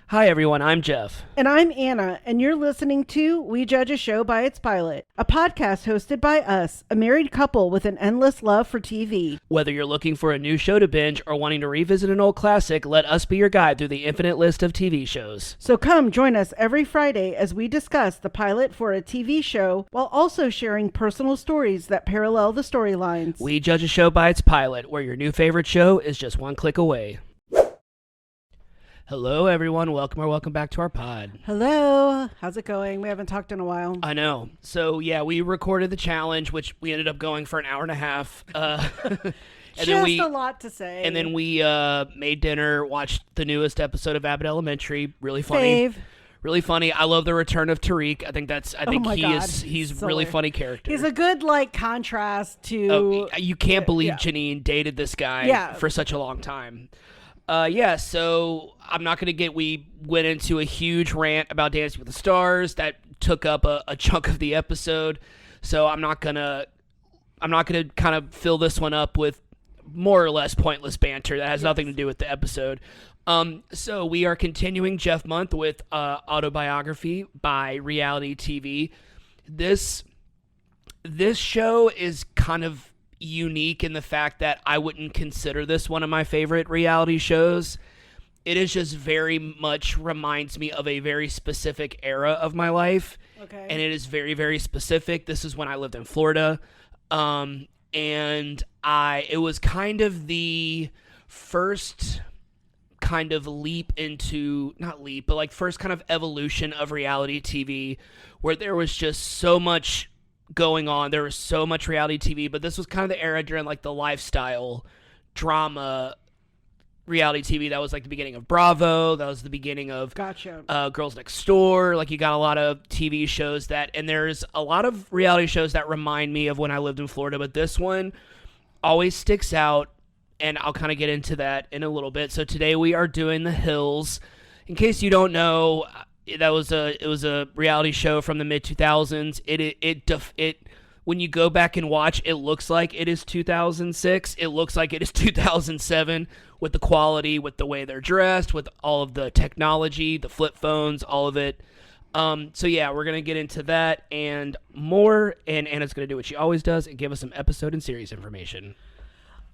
Hi everyone, I'm Jeff. And I'm Anna, and you're listening to We Judge a Show by Its Pilot, a podcast hosted by us, a married couple with an endless love for TV. Whether you're looking for a new show to binge or wanting to revisit an old classic, let us be your guide through the infinite list of TV shows. So come join us every Friday as we discuss the pilot for a TV show while also sharing personal stories that parallel the storylines. We Judge a Show by Its Pilot, where your new favorite show is just one click away. Hello everyone, welcome back to our pod. Hello, how's it going? We haven't talked in a while. I know. So yeah, we recorded the challenge, which we ended up going for an hour and a half. And then a lot to say. And then we made dinner, watched the newest episode of Abbott Elementary. Really funny. Fave. Really funny. I love the return of Tariq. I think he's so really funny character. He's a good contrast to. Oh, you can't believe Janine dated this guy for such a long time. So I'm not going to we went into a huge rant about Dancing with the Stars that took up a chunk of the episode. So I'm not going to kind of fill this one up with more or less pointless banter that has nothing to do with the episode. So we are continuing Jeff Month with Autobiography by Reality TV. This show is kind of unique in the fact that I wouldn't consider this one of my favorite reality shows. It is just very much reminds me of a very specific era of my life. Okay. And it is very, very specific. This is when I lived in Florida. And it was kind of the first kind of first kind of evolution of reality TV where there was just so much going on. There was so much reality TV, but this was kind of the era during the lifestyle drama reality TV. That was the beginning of Bravo. That was the beginning of Girls Next Door. You got a lot of TV shows and there's a lot of reality shows that remind me of when I lived in Florida, but this one always sticks out, and I'll kind of get into that in a little bit. So today we are doing The Hills. In case you don't know, it was a reality show from the mid 2000s. It when you go back and watch, it looks like it is 2006. It looks like it is 2007 with the quality, with the way they're dressed, with all of the technology, the flip phones, all of it. So yeah, we're gonna get into that and more. And Anna's gonna do what she always does and give us some episode and series information.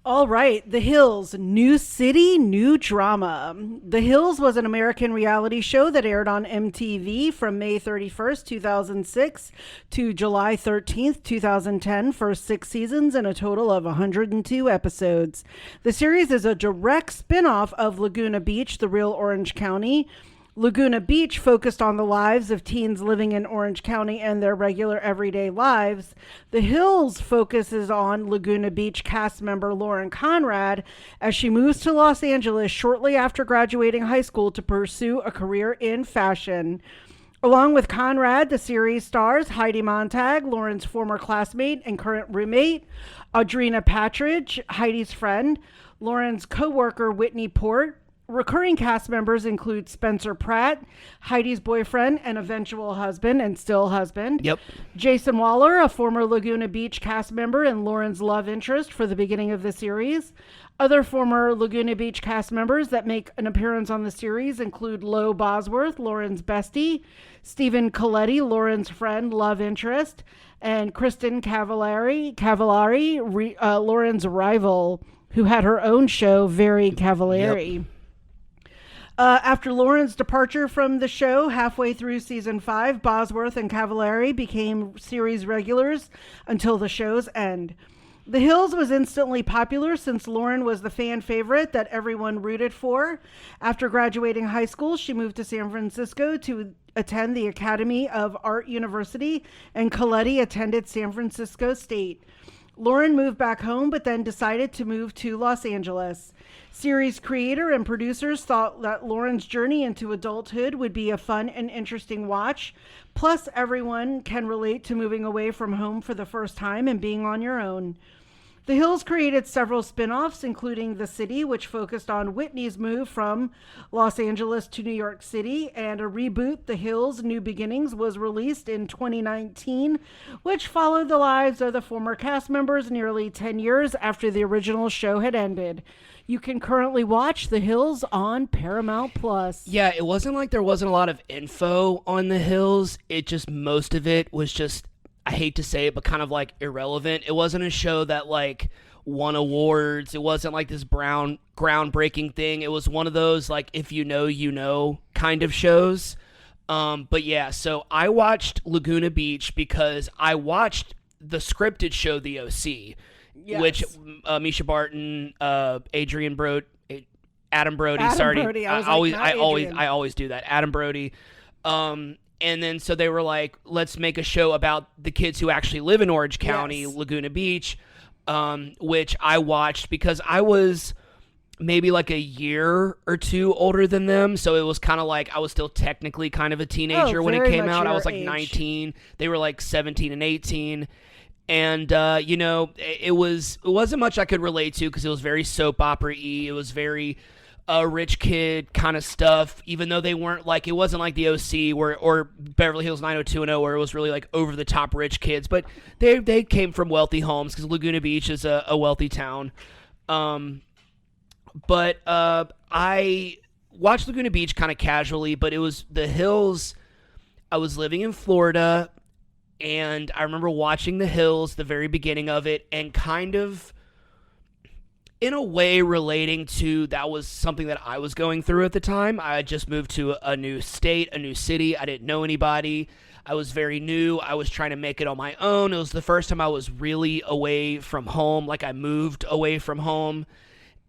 All right, The Hills, new city, new drama. The Hills was an American reality show that aired on MTV from May 31st, 2006 to July 13th, 2010 for 6 seasons and a total of 102 episodes. The series is a direct spin-off of Laguna Beach, The Real Orange County. Laguna Beach focused on the lives of teens living in Orange County and their regular everyday lives. The Hills focuses on Laguna Beach cast member Lauren Conrad as she moves to Los Angeles shortly after graduating high school to pursue a career in fashion. Along with Conrad, the series stars Heidi Montag, Lauren's former classmate and current roommate, Audrina Patridge, Heidi's friend, Lauren's co-worker Whitney Port. Recurring cast members include Spencer Pratt, Heidi's boyfriend and eventual husband and still husband. Yep. Jason Waller, a former Laguna Beach cast member and Lauren's love interest for the beginning of the series. Other former Laguna Beach cast members that make an appearance on the series include Lo Bosworth, Lauren's bestie, Stephen Coletti, Lauren's friend, love interest, and Kristen Cavallari, Lauren's rival, who had her own show, Very Cavallari. Yep. After Lauren's departure from the show halfway through season 5, Bosworth and Cavallari became series regulars until the show's end. The Hills was instantly popular since Lauren was the fan favorite that everyone rooted for. After graduating high school, she moved to San Francisco to attend the Academy of Art University, and Coletti attended San Francisco State. Lauren moved back home, but then decided to move to Los Angeles. Series creator and producers thought that Lauren's journey into adulthood would be a fun and interesting watch. Plus, everyone can relate to moving away from home for the first time and being on your own. The Hills created several spin-offs, including The City, which focused on Whitney's move from Los Angeles to New York City, and a reboot, The Hills: New Beginnings, was released in 2019, which followed the lives of the former cast members nearly 10 years after the original show had ended. You can currently watch The Hills on Paramount Plus. Yeah, it wasn't like there wasn't a lot of info on The Hills. It just, most of it was just, I hate to say it, but kind of like irrelevant. It wasn't a show that like won awards. It wasn't like this groundbreaking thing. It was one of those like if you know kind of shows. But yeah, so I watched Laguna Beach because I watched the scripted show The OC, Yes. which Misha Barton, Adrian Brody, Adam Brody. Adam sorry, Brody. I I always do that. Adam Brody. And then so they were like, let's make a show about the kids who actually live in Orange County, Yes. Laguna Beach, which I watched because I was maybe like a year or two older than them. So it was kind of like I was still technically kind of a teenager when it very came much out. I your was like age. 19. They were like 17 and 18. And, it wasn't much I could relate to because it was very soap opera-y. It was very rich kid kind of stuff, even though they weren't like, it wasn't like the OC or Beverly Hills 90210 where it was really like over the top rich kids, but they came from wealthy homes because Laguna Beach is a wealthy town. But I watched Laguna Beach kind of casually, but it was The Hills. I was living in Florida, and I remember watching The Hills, the very beginning of it, and kind of in a way relating to that was something that I was going through at the time. I had just moved to a new state, a new city. I didn't know anybody. I was very new. I was trying to make it on my own. It was the first time I was really away from home, like I moved away from home.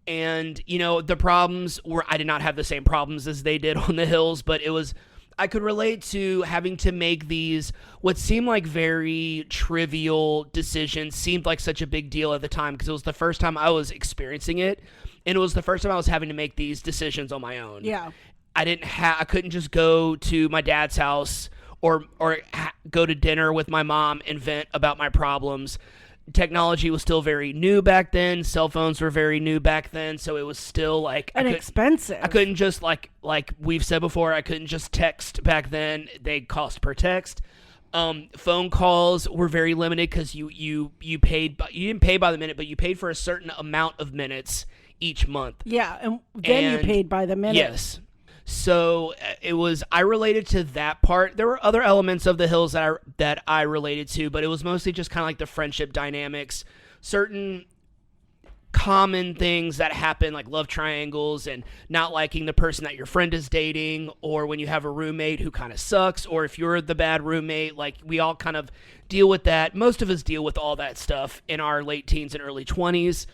And, the problems were, I did not have the same problems as they did on The Hills, but it was, I could relate to having to make these, what seemed like very trivial decisions, seemed like such a big deal at the time because it was the first time I was experiencing it, and it was the first time I was having to make these decisions on my own. Yeah. I couldn't just go to my dad's house or go to dinner with my mom and vent about my problems. Technology was still very new back then. Cell phones were very new back then, so it was still like expensive. I couldn't just like we've said before. I couldn't just text back then. They cost per text. Phone calls were very limited because you paid. You didn't pay by the minute, but you paid for a certain amount of minutes each month. Yeah, and then you paid by the minute. Yes. So it was, I related to that part. There were other elements of The Hills that I related to, but it was mostly just kind of like the friendship dynamics, certain common things that happen, like love triangles and not liking the person that your friend is dating, or when you have a roommate who kind of sucks, or if you're the bad roommate, like we all kind of deal with that. Most of us deal with all that stuff in our late teens and early 20s.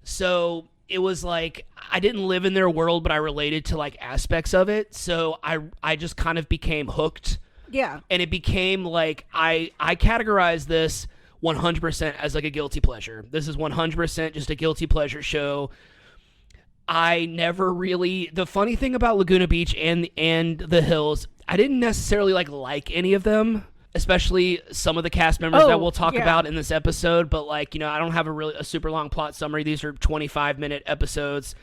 So it was like I didn't live in their world, but I related to like aspects of it. So I just kind of became hooked. Yeah. And it became like I categorized this 100% as like a guilty pleasure. This is 100% just a guilty pleasure show. I never really, the funny thing about Laguna Beach and The Hills, I didn't necessarily like any of them, especially some of the cast members that we'll talk about in this episode. But like, I don't have a super long plot summary. These are 25-minute episodes.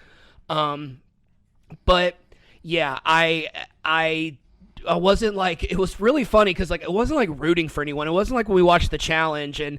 But yeah, I wasn't like, it was really funny because like it wasn't like rooting for anyone. It wasn't like when we watched the challenge and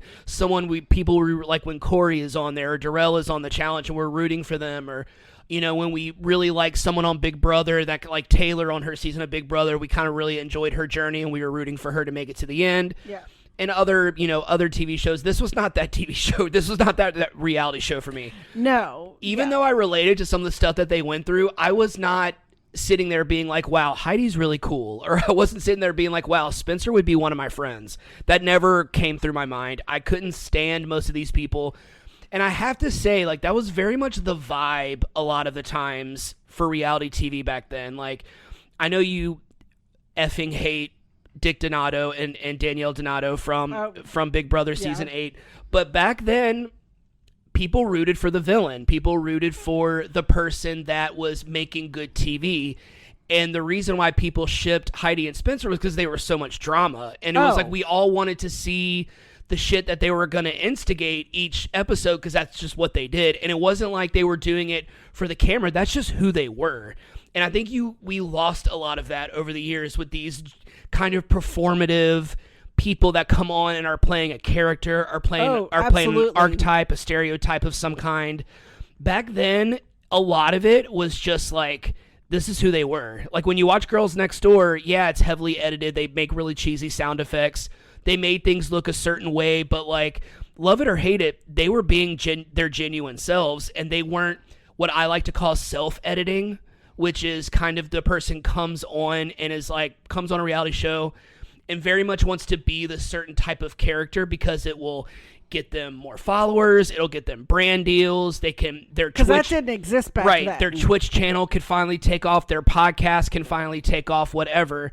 people were like when Corey is on there or Darrell is on the challenge and we're rooting for them, or when we really like someone on Big Brother, that like Taylor on her season of Big Brother, we kind of really enjoyed her journey and we were rooting for her to make it to the end. Yeah. And other TV shows. This was not that TV show. This was not that reality show for me. No. Even though I related to some of the stuff that they went through, I was not sitting there being like, wow, Heidi's really cool. Or I wasn't sitting there being like, wow, Spencer would be one of my friends. That never came through my mind. I couldn't stand most of these people. And I have to say, like, that was very much the vibe a lot of the times for reality TV back then. Like, I know you effing hate Dick Donato and Danielle Donato from Big Brother Season 8. But back then, people rooted for the villain. People rooted for the person that was making good TV. And the reason why people shipped Heidi and Spencer was because they were so much drama. And it was like we all wanted to see the shit that they were going to instigate each episode, because that's just what they did. And it wasn't like they were doing it for the camera. That's just who they were. And I think we lost a lot of that over the years with these kind of performative people that come on and are playing a character, are playing an archetype, a stereotype of some kind. Back then, a lot of it was just like, this is who they were. Like when you watch Girls Next Door, yeah, it's heavily edited. They make really cheesy sound effects. They made things look a certain way, but like, love it or hate it, they were being their genuine selves, and they weren't what I like to call self-editing, which is kind of the person comes on a reality show and very much wants to be the certain type of character because it will get them more followers, it'll get them brand deals, because that didn't exist back then. Right, their Twitch channel could finally take off, their podcast can finally take off, whatever.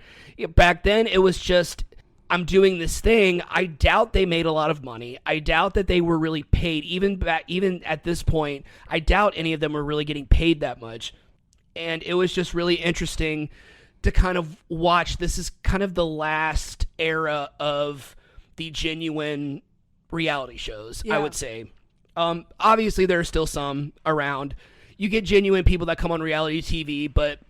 Back then, it was just, I'm doing this thing. I doubt they made a lot of money. I doubt that they were really paid. Even at this point, I doubt any of them were really getting paid that much. And it was just really interesting to kind of watch. This is kind of the last era of the genuine reality shows, I would say. Obviously, there are still some around. You get genuine people that come on reality TV, but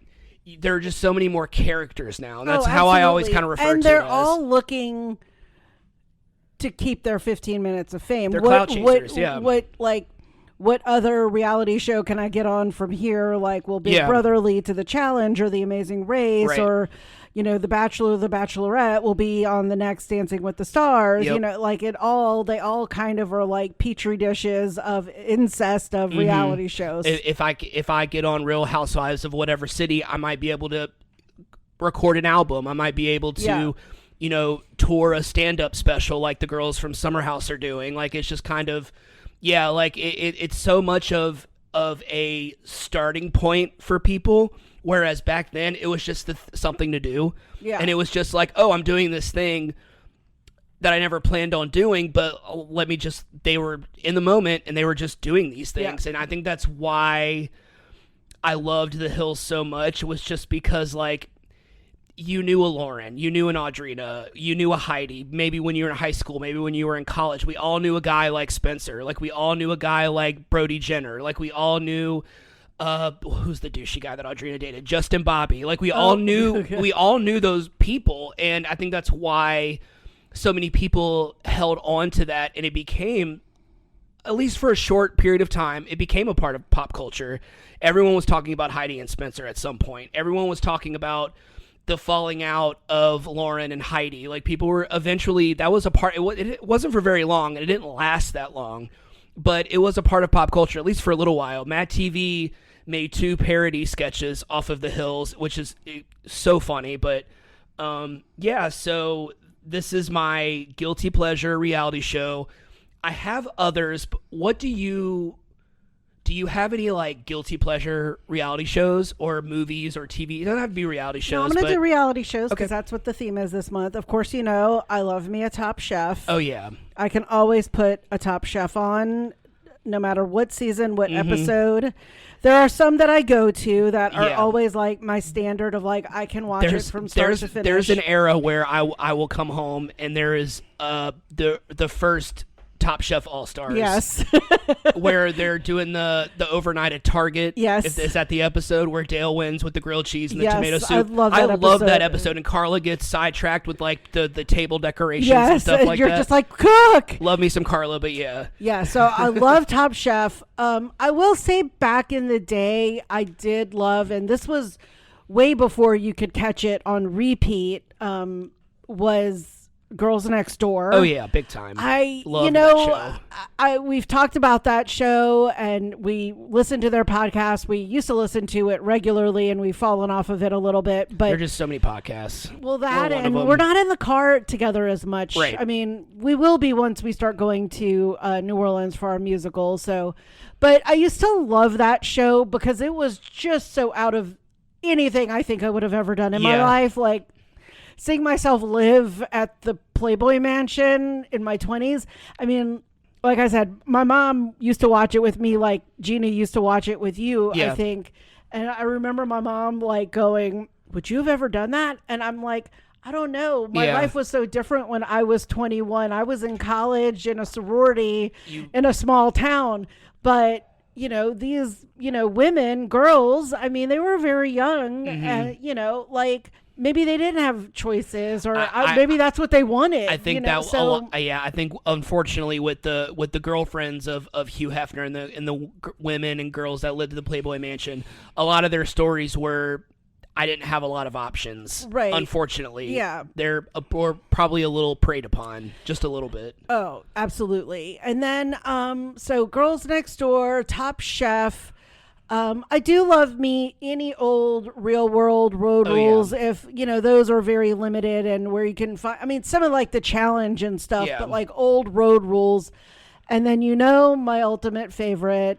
there are just so many more characters now, and that's how I always kind of refer to it. And they're all looking to keep their 15 minutes of fame. They're clout chasers, yeah. What other reality show can I get on from here? Like, will Big Brother lead to The Challenge or The Amazing Race, right. or The Bachelor or The Bachelorette will be on the next Dancing with the Stars. Yep. They all kind of are like petri dishes of incest of reality shows. If I get on Real Housewives of whatever city, I might be able to record an album. I might be able to, tour a stand-up special like the girls from Summer House are doing. Like, it's just kind of, it's so much of a starting point for people. Whereas back then, it was just something to do. Yeah. And it was just like, oh, I'm doing this thing that I never planned on doing, but they were in the moment and they were just doing these things. Yeah. And I think that's why I loved The Hills so much, was just because, like, you knew a Lauren, you knew an Audrina, you knew a Heidi, maybe when you were in high school, maybe when you were in college. We all knew a guy like Spencer. Like, we all knew a guy like Brody Jenner. Like, we all knew... who's the douchey guy that Audrina dated? Justin Bobby. Like, we all knew those people, and I think that's why so many people held on to that, and it became, at least for a short period of time, it became a part of pop culture. Everyone was talking about Heidi and Spencer at some point. Everyone was talking about the falling out of Lauren and Heidi. Like, people were eventually, that was a part, it wasn't for very long, and it didn't last that long, but it was a part of pop culture, at least for a little while. Mad TV made 2 parody sketches off of The Hills, which is so funny. But so this is my guilty pleasure reality show. I have others, but what do you have any like guilty pleasure reality shows or movies or TV? It doesn't have to be reality shows. No, I'm gonna do reality shows because that's what the theme is this month. Of course, I love me a Top Chef. Oh yeah, I can always put a Top Chef on, no matter what season, what episode. There are some that I go to that are always like my standard of like, I can watch it from start to finish. There's an era where I will come home and there is the first Top Chef All-Stars. Yes. Where they're doing the overnight at Target. Yes. Is that the episode where Dale wins with the grilled cheese and the tomato soup? I love that episode. And Carla gets sidetracked with like the table decorations and stuff like that. You're just like, cook! Love me some Carla, but yeah. Yeah, so I love Top Chef. I will say back in the day, I did love, and this was way before you could catch it on repeat, was Girls Next Door. Oh yeah, big time. I love that show. We've talked about that show and we listened to their podcast. We used to listen to it regularly and we've fallen off of it a little bit. But there are just so many podcasts. Well, that and we're not in the car together as much. Right. I mean, we will be once we start going to New Orleans for our musical. So, but I used to love that show because it was just so out of anything I think I would have ever done in my life. Like, seeing myself live at the Playboy Mansion in my 20s. I mean, like I said, my mom used to watch it with me like Gina used to watch it with you, I think. And I remember my mom like going, would you have ever done that? And I'm like, I don't know. My life was so different when I was 21. I was in college in a sorority in a small town. But, these, women, girls, I mean, they were very young. And, like maybe they didn't have choices or maybe that's what they wanted. I think I think unfortunately with the girlfriends of Hugh Hefner and the women and girls that lived in the Playboy Mansion, a lot of their stories were, I didn't have a lot of options. Right. Unfortunately. Yeah. They're probably a little preyed upon, just a little bit. Oh, absolutely. And then, so Girls Next Door, Top Chef. I do love any old Real World Road Rules. Yeah. If, those are very limited and where you can find, some of like the challenge and stuff, but like old road rules. And then, my ultimate favorite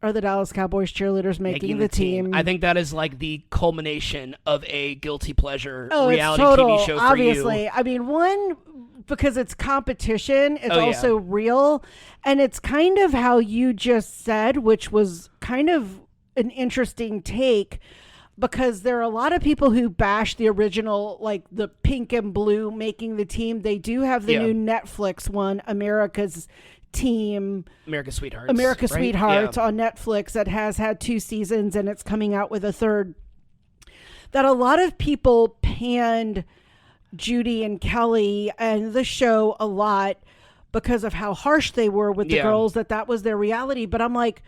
are the Dallas Cowboys cheerleaders making the team. I think that is like the culmination of a guilty pleasure reality TV show for obviously. You. One, because it's competition, it's also real. And it's kind of how you just said, which was kind of an interesting take, because there are a lot of people who bash the original, like the pink and blue making the team. They do have the new Netflix one, America's Sweethearts on Netflix, that has had 2 seasons and it's coming out with a 3rd. That a lot of people panned Judy and Kelly and the show a lot because of how harsh they were with the girls, that was their reality. But I'm like,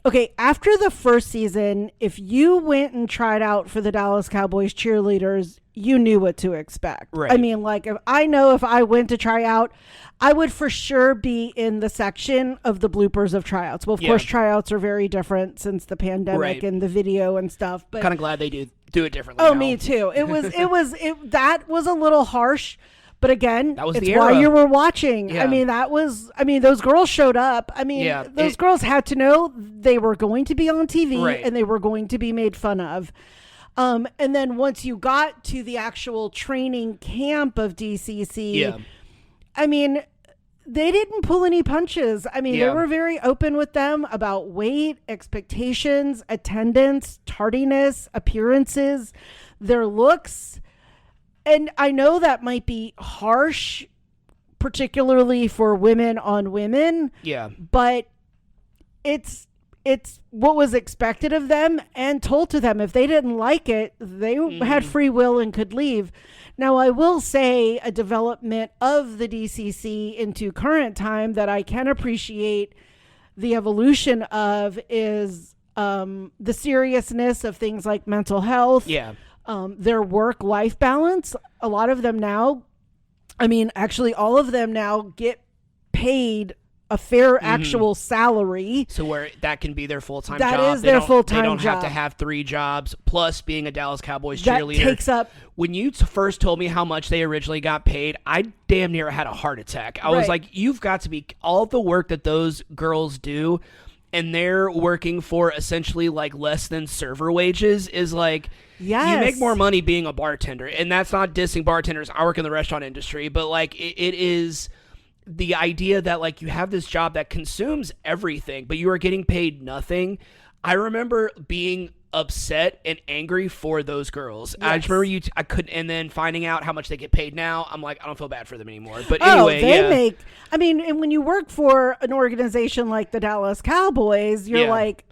okay, after the first season, if you went and tried out for the Dallas Cowboys cheerleaders, you knew what to expect. Right. If I went to try out, I would for sure be in the section of the bloopers of tryouts. Well, of course, tryouts are very different since the pandemic and the video and stuff. But kind of glad they do it differently. Oh, now. Me too. That was a little harsh. But again, that was it's why you were watching. Yeah. Those girls showed up. Those girls had to know they were going to be on TV and they were going to be made fun of. And then once you got to the actual training camp of DCC, they didn't pull any punches. They were very open with them about weight, expectations, attendance, tardiness, appearances, their looks. And I know that might be harsh, particularly for women on women. Yeah. But it's what was expected of them and told to them. If they didn't like it, they had free will and could leave. Now, I will say a development of the DCC into current time that I can appreciate the evolution of is the seriousness of things like mental health. Yeah. Their work-life balance. A lot of them now, actually all of them now get paid a fair actual salary. So where that can be their full-time job. That is their full-time job. They don't have to have 3 jobs, plus being a Dallas Cowboys cheerleader. That takes up... When you first told me how much they originally got paid, I damn near had a heart attack. I was like, you've got to be... All the work that those girls do, and they're working for essentially like less than server wages, is like... Yes. You make more money being a bartender. And that's not dissing bartenders. I work in the restaurant industry. But like it is... The idea that like you have this job that consumes everything, but you are getting paid nothing. I remember being upset and angry for those girls. Yes. I just remember I couldn't, and then finding out how much they get paid now, I'm like, I don't feel bad for them anymore. But anyway, make. And when you work for an organization like the Dallas Cowboys, you're like,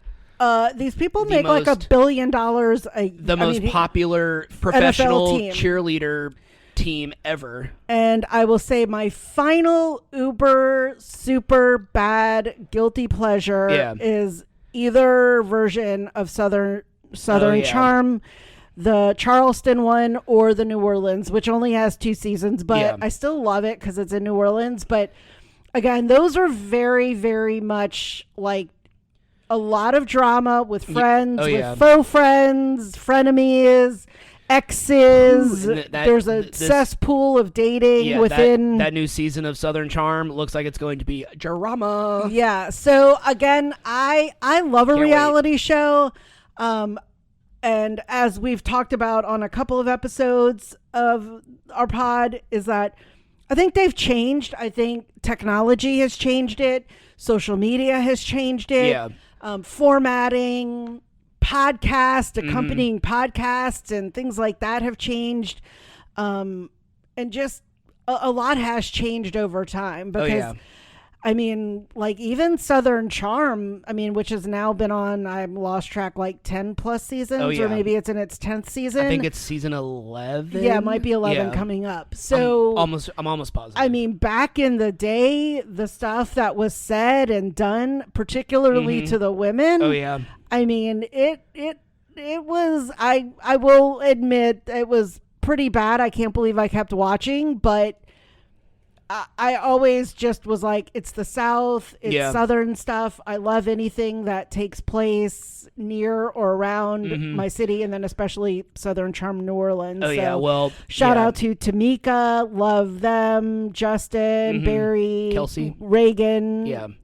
these people make like $1 billion. The most popular professional cheerleader team ever. And I will say my final uber super bad guilty pleasure is either version of Southern Charm, the Charleston one or the New Orleans, which only has 2 seasons, but I still love it because it's in New Orleans. But again, those are very, very much like a lot of drama with friends, with faux friends, frenemies, exes. There's a cesspool of dating within that new season of Southern Charm. Looks like it's going to be drama. Yeah. So again, I love a reality show. And as we've talked about on a couple of episodes of our pod, is that I think they've changed. I think technology has changed it. Social media has changed it. Yeah. Formatting, accompanying podcasts and things like that have changed. And just a lot has changed over time because I mean, like even Southern Charm, I mean, which has now been on, I've lost track, like 10 plus seasons, or maybe it's in its 10th season. I think it's season 11. Yeah, it might be 11 coming up. So I'm almost positive. I mean, back in the day, the stuff that was said and done, particularly to the women. Oh yeah. I mean, it was, I will admit, it was pretty bad. I can't believe I kept watching, but I always just was like, it's the South, it's Southern stuff. I love anything that takes place near or around my city, and then especially Southern Charm, New Orleans. Oh, yeah. Well, shout out to Tamika, love them, Justin, Barry, Kelsey, Reagan,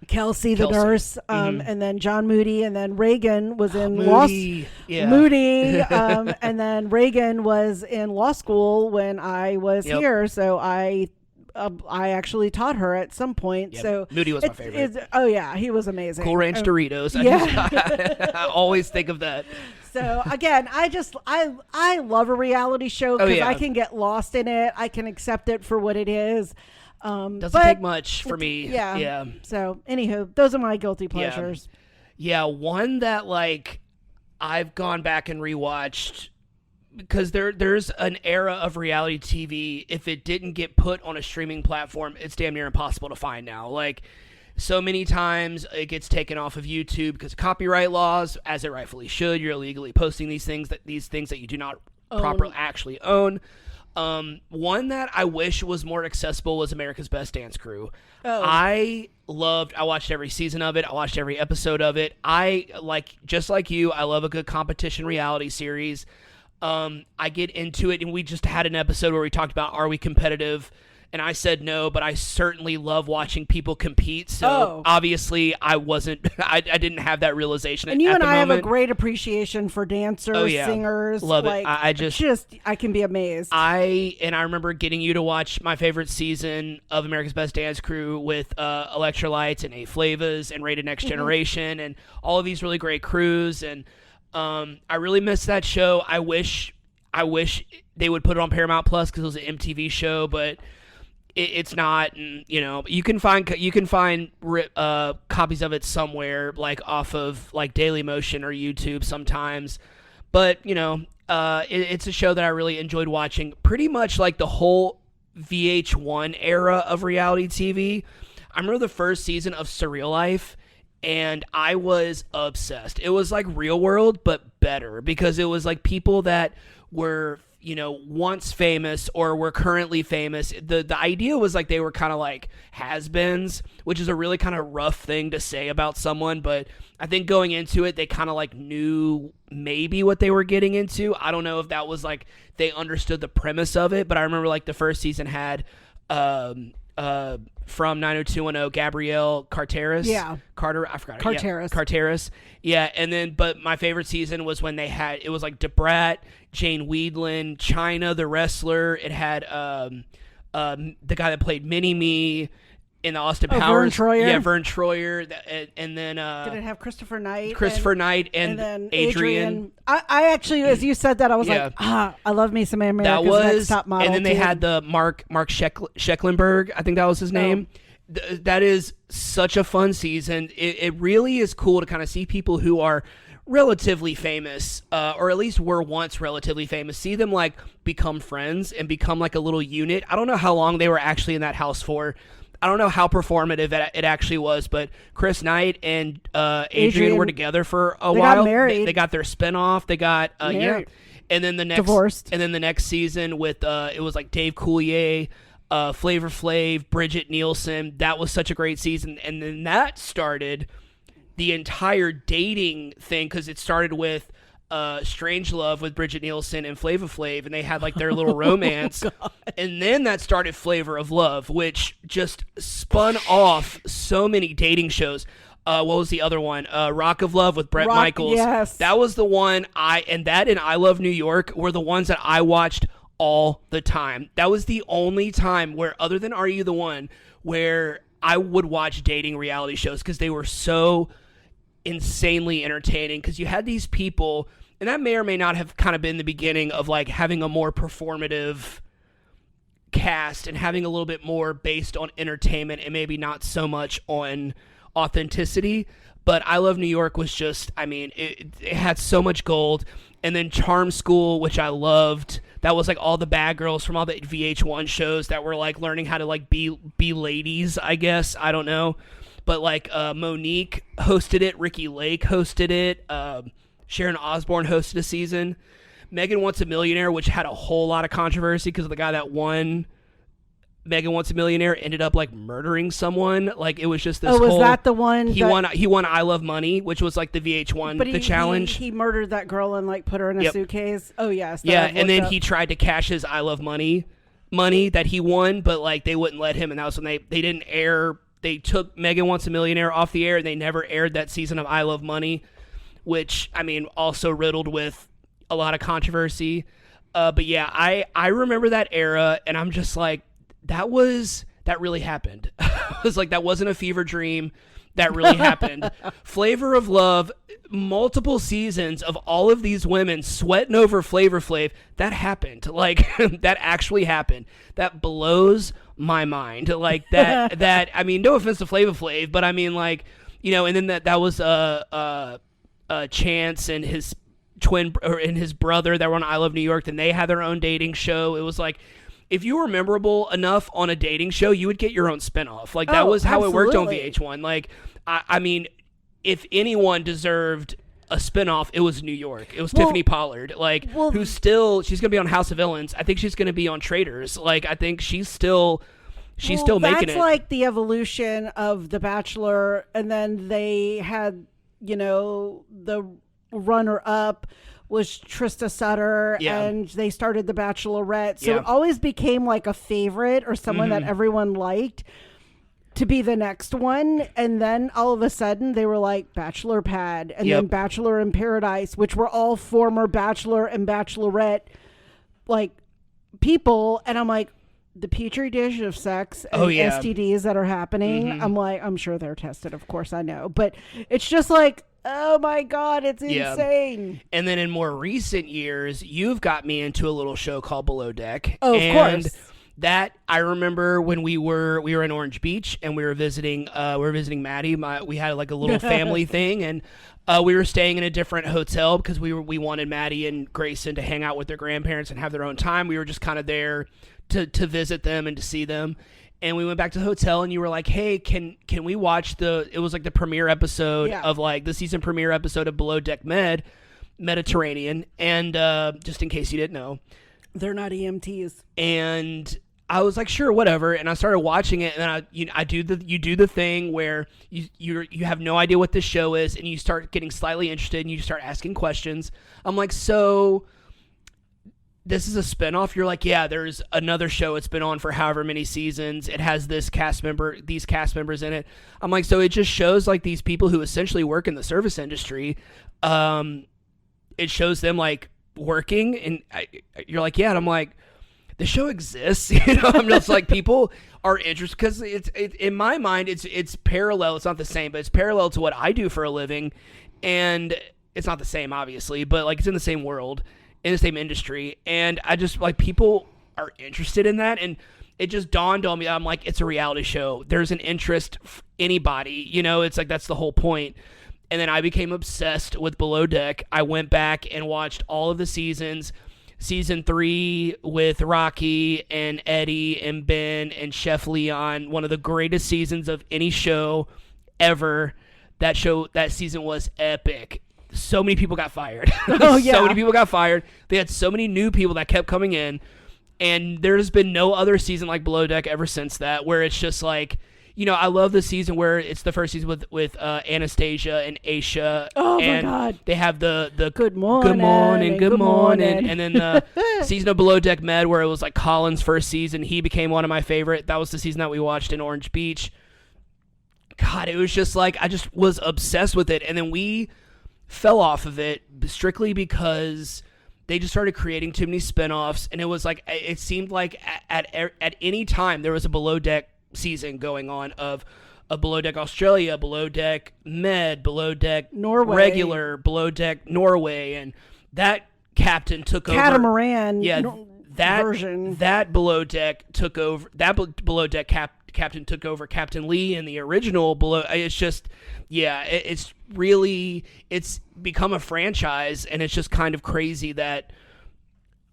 Kelsey, the nurse, and then John Moody, and then Reagan was in Moody, and then Reagan was in law school when I was here, so I actually taught her at some point. Yep. So Moody was my favorite. Oh yeah, he was amazing. Cool Ranch Doritos. I always think of that. So again, I love a reality show because I can get lost in it. I can accept it for what it is. Doesn't take much for me. Yeah. So, anywho, those are my guilty pleasures. Yeah, one that like I've gone back and rewatched because there's an era of reality TV. If it didn't get put on a streaming platform, it's damn near impossible to find now. Like so many times, it gets taken off of YouTube because of copyright laws, as it rightfully should. You're illegally posting these things that you do not properly actually own. One that I wish was more accessible was America's Best Dance Crew. I watched every season of it. I watched every episode of it. Just like you, I love a good competition reality series. I get into it, and we just had an episode where we talked about, are we competitive? And I said no, but I certainly love watching people compete. So obviously I wasn't, I didn't have that realization. And you at and the I moment. Have a great appreciation for dancers, singers. Love it. I can be amazed. I remember getting you to watch my favorite season of America's Best Dance Crew with Electrolytes and A-Flavas and Rated Next Generation and all of these really great crews. And I really miss that show. I wish they would put it on Paramount Plus because it was an MTV show, but it's not. And, you can find copies of it somewhere, like off of like Dailymotion or YouTube sometimes. But it's a show that I really enjoyed watching. Pretty much like the whole VH1 era of reality TV. I remember the first season of Surreal Life, and I was obsessed. It was like Real World, but better, because it was like people that were, once famous or were currently famous. The idea was like they were kind of like has-beens, which is a really kind of rough thing to say about someone, but I think going into it, they kind of like knew maybe what they were getting into. I don't know if that was like they understood the premise of it, but I remember like the first season had from 90210, Gabrielle Carteris. Yeah. Carter, I forgot. Carteris. Yeah, Carteris. Yeah, and then, but my favorite season was when it was like Debrat, Jane Weedland, Chyna, the wrestler. It had the guy that played Mini-Me in the Austin Powers. Vern Troyer. Yeah, Vern Troyer. And then... did it have Christopher Knight? Knight and then Adrian. I actually, as you said that, I was like, I love me some America's Next Top Model. And then they had the Mark Schecklenberg, I think that was his name. That is such a fun season. It really is cool to kind of see people who are relatively famous, or at least were once relatively famous, see them like become friends and become like a little unit. I don't know how long they were actually in that house for. I don't know how performative it actually was, but Chris Knight and Adrian were together for a while. Got married. They got their spinoff. They got married. And then the next divorced. And then the next season with it was like Dave Coulier, Flavor Flav, Bridget Nielsen. That was such a great season, and then that started the entire dating thing, because it started with Strange Love with Bridget Nielsen and Flavor Flav, and they had like their little romance. And then that started Flavor of Love, which just spun off so many dating shows. What was the other one? Rock of Love with Bret Michaels. Yes. That was the one and I Love New York were the ones that I watched all the time. That was the only time where, other than Are You the One, where I would watch dating reality shows, because they were so insanely entertaining, because you had these people, And that may or may not have kind of been the beginning of like having a more performative cast and having a little bit more based on entertainment and maybe not so much on authenticity. But I Love New York was just, I mean, it had so much gold. And then Charm School, which I loved. That was like all the bad girls from all the VH1 shows that were like learning how to like be ladies, I guess. I don't know. But like Monique hosted it. Ricky Lake hosted it. Sharon Osbourne hosted a season. Megan Wants a Millionaire, which had a whole lot of controversy because of the guy that won Megan Wants a Millionaire ended up like murdering someone. Like it was just this. Oh, was whole, that the one? He won. He won I Love Money, which was like the VH1 but the challenge. He murdered that girl and like put her in a suitcase. Oh yes. Yeah, and then he tried to cash his I Love Money that he won, but like they wouldn't let him, and that was when they didn't air. They took Megan Wants a Millionaire off the air, and they never aired that season of I Love Money, which I mean also riddled with a lot of controversy. But yeah, I remember that era, and I'm just like. That really happened. I was like, that wasn't a fever dream. That really happened. Flavor of Love, multiple seasons of all of these women sweating over Flavor Flav. That happened. Like, that actually happened. That blows my mind. Like, that I mean, no offense to Flavor Flav, but I mean, like, you know, and then that was Chance and his and his brother that were on I Love New York. Then they had their own dating show. It was like, if you were memorable enough on a dating show, you would get your own spinoff. Like, that was how it worked on VH1. Like, I mean, if anyone deserved a spinoff, it was New York. It was Tiffany Pollard, like, who's still, she's going to be on House of Villains. I think she's going to be on Traitors. Like, I think she's still making it. That's like the evolution of The Bachelor. And then they had, you know, the runner-up was Trista Sutter, and they started The Bachelorette. So it always became like a favorite or someone that everyone liked to be the next one. And then all of a sudden they were like Bachelor Pad and then Bachelor in Paradise, which were all former Bachelor and Bachelorette like people. And I'm like, the petri dish of sex and STDs that are happening. I'm like, I'm sure they're tested. Of course I know. But it's just like, oh my God, it's insane. And then in more recent years, you've got me into a little show called Below Deck. Oh, of course. That I remember when we were in Orange Beach and we were visiting Maddie. We had like a little family thing, and we were staying in a different hotel because we wanted Maddie and Grayson to hang out with their grandparents and have their own time. We were just kind of there to visit them and to see them. And we went back to the hotel, and you were like, hey, can we watch it was like the premiere episode of like the season premiere episode of Below Deck Mediterranean. And just in case you didn't know, they're not EMTs. And I was like, sure, whatever. And I started watching it, and you do the thing where you have no idea what this show is, and you start getting slightly interested, and you start asking questions. I'm like, so this is a spinoff? You're like, yeah, there's another show. It's been on for however many seasons. It has these cast members in it. I'm like, so it just shows like these people who essentially work in the service industry. It shows them like working, and you're like, yeah. And I'm like, the show exists. You know, I'm just like, people are interested because it's in my mind, it's parallel. It's not the same, but it's parallel to what I do for a living, and it's not the same, obviously, but like it's in the same world. In the same industry, and I just like people are interested in that, and it just dawned on me. I'm like, it's a reality show. There's an interest, anybody, you know. It's like that's the whole point. And then I became obsessed with Below Deck. I went back and watched all of the seasons. Season 3 with Rocky and Eddie and Ben and Chef Leon, one of the greatest seasons of any show ever. That season was epic. So many people got fired. Oh, yeah. So many people got fired. They had so many new people that kept coming in. And there's been no other season like Below Deck ever since that, where it's just like, you know, I love the season where it's the first season with Anastasia and Aisha. Oh, and my God. They have the good morning. And then the season of Below Deck Med, where it was like Colin's first season. He became one of my favorite. That was the season that we watched in Orange Beach. God, it was just like, I just was obsessed with it. And then we fell off of it strictly because they just started creating too many spinoffs, and it was like, it seemed like at any time there was a Below Deck season going on of a Below Deck Australia, Below Deck Med, Below Deck Norway, regular, Below Deck Norway, and that captain took over. Catamaran Yeah, that version. That below deck took over. Below deck captain took over Captain Lee in the original below. It's just, yeah, it's really, it's become a franchise, and it's just kind of crazy that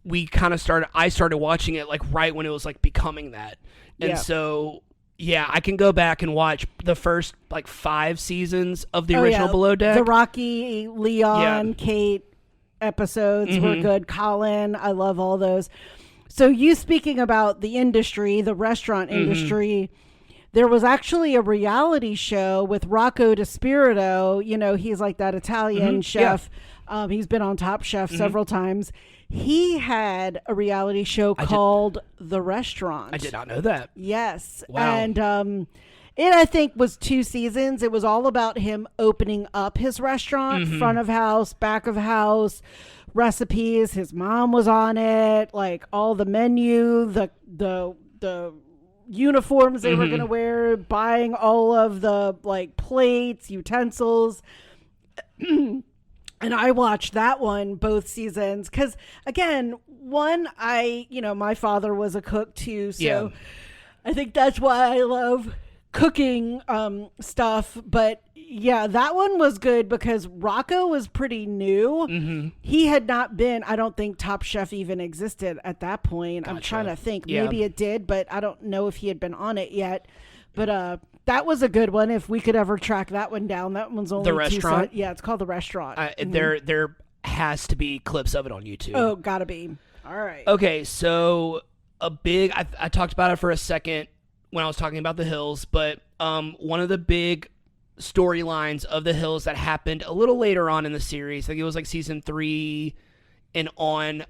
I started watching it like right when it was like becoming that. And so, yeah, I can go back and watch the first like 5 seasons of the original Below Deck. The Rocky, Leon, Kate episodes were good. Colin, I love all those. So you speaking about the industry, the restaurant industry, there was actually a reality show with Rocco DiSpirito. You know, he's like that Italian chef. Yeah. He's been on Top Chef several times. He had a reality show called The Restaurant. I did not know that. Yes. Wow. And it, I think, was 2 seasons. It was all about him opening up his restaurant, front of house, back of house, recipes. His mom was on it, like all the menu, the uniforms they were going to wear, buying all of the like plates, utensils. And I watched that one, both seasons, because again, my father was a cook too, so I think that's why I love cooking stuff. But yeah, that one was good because Rocco was pretty new. He had not been, I don't think Top Chef even existed at that point. Gotcha. I'm trying to think. Maybe it did, but I don't know if he had been on it yet. But that was a good one. If we could ever track that one down, that one's only The Restaurant. Yeah, it's called The Restaurant. There has to be clips of it on YouTube. Oh, gotta be. All right. Okay, so I talked about it for a second when I was talking about The Hills, but one of the big storylines of The Hills that happened a little later on in the series, I think it was like season 3 and on,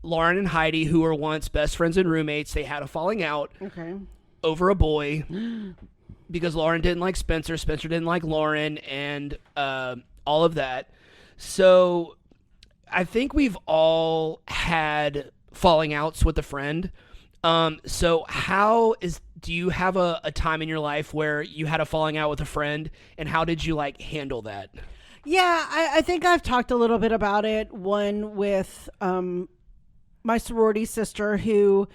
Lauren and Heidi, who were once best friends and roommates, they had a falling out. Okay. Over a boy because Lauren didn't like Spencer didn't like Lauren, and all of that. So I think we've all had falling outs with a friend. So do you have a time in your life where you had a falling out with a friend, and how did you like handle that? Yeah, I think I've talked a little bit about it. One with my sorority sister who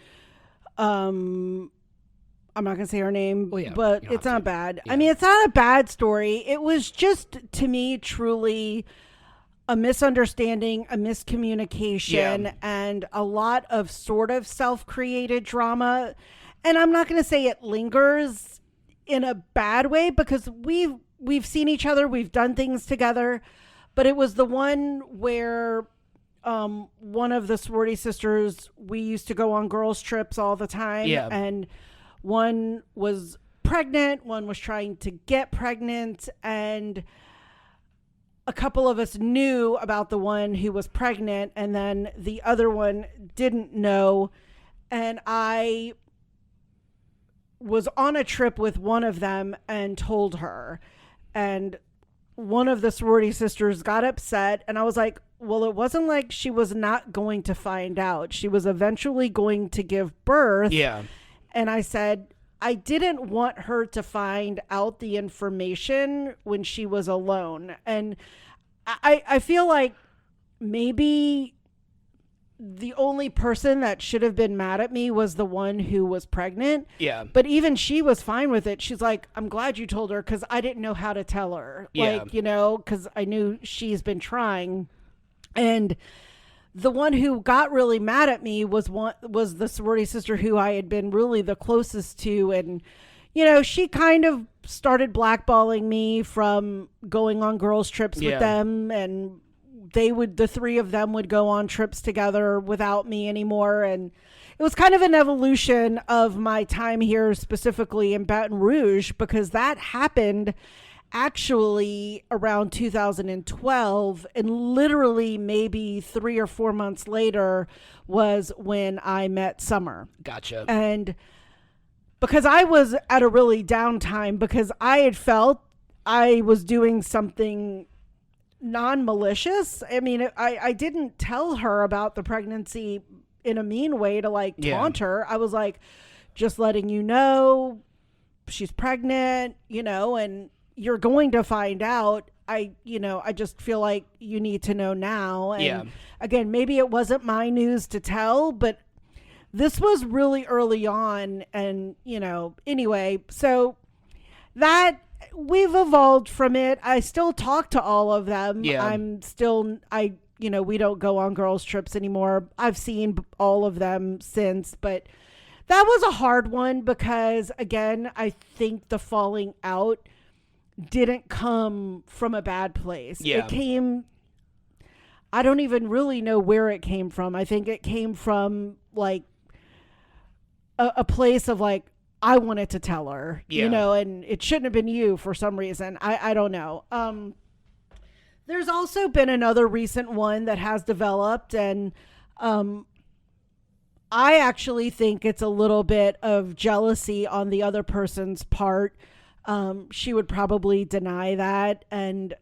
I'm not going to say her name, but it's not bad. Yeah. I mean, it's not a bad story. It was just, to me, truly a misunderstanding, a miscommunication, and a lot of sort of self-created drama. And I'm not going to say it lingers in a bad way because we've seen each other, we've done things together, but it was the one where one of the sorority sisters, we used to go on girls' trips all the time, and one was pregnant, one was trying to get pregnant, and a couple of us knew about the one who was pregnant, and then the other one didn't know. And I was on a trip with one of them and told her, and one of the sorority sisters got upset, and I was like, well, it wasn't like she was not going to find out. She was eventually going to give birth. Yeah. And I said, I didn't want her to find out the information when she was alone. And I feel like maybe the only person that should have been mad at me was the one who was pregnant. Yeah. But even she was fine with it. She's like, I'm glad you told her because I didn't know how to tell her. Yeah. Like, because I knew she's been trying. And the one who got really mad at me was the sorority sister who I had been really the closest to. And, she kind of started blackballing me from going on girls' trips with them. And the 3 of them would go on trips together without me anymore. And it was kind of an evolution of my time here, specifically in Baton Rouge, because that happened actually around 2012, and literally maybe 3 or 4 months later was when I met Summer. Gotcha. And because I was at a really down time, because I had felt I was doing something non-malicious. I mean, I didn't tell her about the pregnancy in a mean way to like taunt her. I was like, just letting you know she's pregnant, and you're going to find out. I just feel like you need to know now. And Yeah. again, maybe it wasn't my news to tell, but this was really early on. And, anyway, so that we've evolved from it. I still talk to all of them. Yeah. We don't go on girls' trips anymore. I've seen all of them since, but that was a hard one because, again, I think the falling out didn't come from a bad place. Yeah. It came, I don't even really know where it came from. I think it came from like a place of like, I wanted to tell her, and it shouldn't have been you for some reason. I don't know. There's also been another recent one that has developed, and I actually think it's a little bit of jealousy on the other person's part. She would probably deny that. And,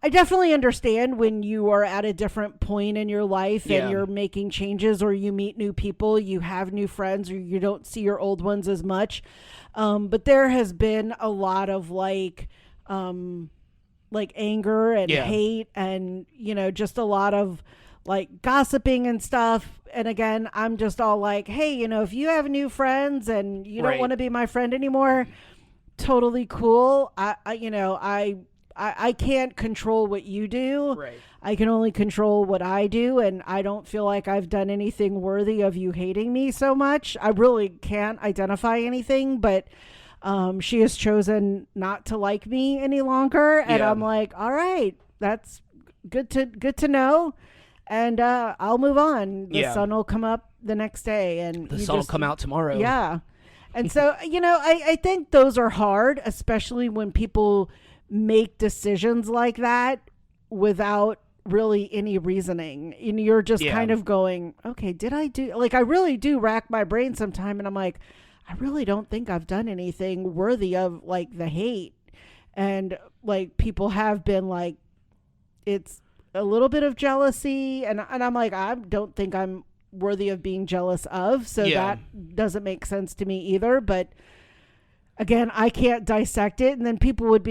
I definitely understand when you are at a different point in your life and you're making changes or you meet new people, you have new friends or you don't see your old ones as much. But there has been a lot of like anger and hate and, just a lot of like gossiping and stuff. And again, I'm just all like, hey, if you have new friends and you don't want to be my friend anymore, totally cool. I can't control what you do. Right. I can only control what I do. And I don't feel like I've done anything worthy of you hating me so much. I really can't identify anything, but she has chosen not to like me any longer. And I'm like, all right, that's good to know. And I'll move on. The sun will come up the next day. And the sun will come out tomorrow. Yeah. And so, I think those are hard, especially when people make decisions like that without really any reasoning. And you're just kind of going, okay, did I do... Like, I really do rack my brain sometime, and I'm like, I really don't think I've done anything worthy of, like, the hate. And, like, people have been like, it's a little bit of jealousy, and I'm like, I don't think I'm worthy of being jealous of, so that doesn't make sense to me either. But again, I can't dissect it. And then people would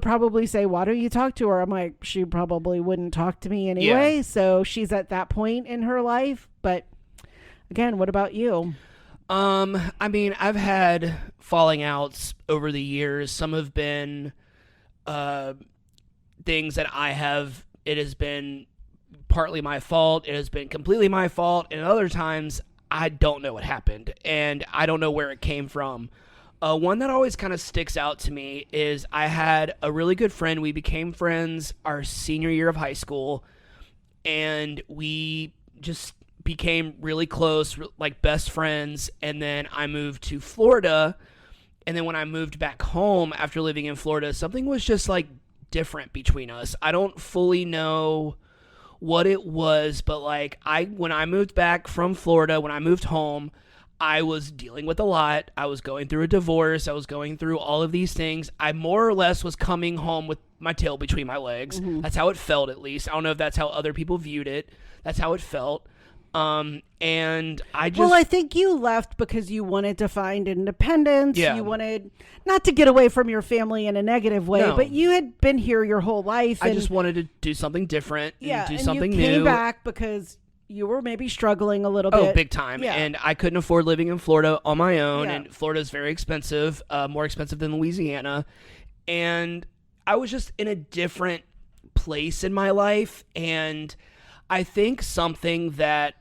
probably say, why don't you talk to her? I'm like, she probably wouldn't talk to me anyway. So she's at that point in her life. But again, what about you? I mean, I've had falling outs over the years. Some have been things that it has been partly my fault. It has been completely my fault. And other times I don't know what happened and I don't know where it came from. One that always kind of sticks out to me is I had a really good friend. We became friends our senior year of high school, and we just became really close, like best friends. And then I moved to Florida. And then when I moved back home after living in Florida, something was just like different between us. I don't fully know what it was, but like when I moved back from Florida, when I moved home, I was dealing with a lot. I was going through a divorce. I was going through all of these things. I more or less was coming home with my tail between my legs. Mm-hmm. That's how it felt, at least. I don't know if that's how other people viewed it. That's how it felt. And I just... Well, I think you left because you wanted to find independence. Yeah. You wanted not to get away from your family in a negative way, but you had been here your whole life. I just wanted to do something different and do something new. You came back because you were maybe struggling a little bit. Oh, big time. Yeah. And I couldn't afford living in Florida on my own. Yeah. And Florida is very expensive, more expensive than Louisiana. And I was just in a different place in my life. And I think something that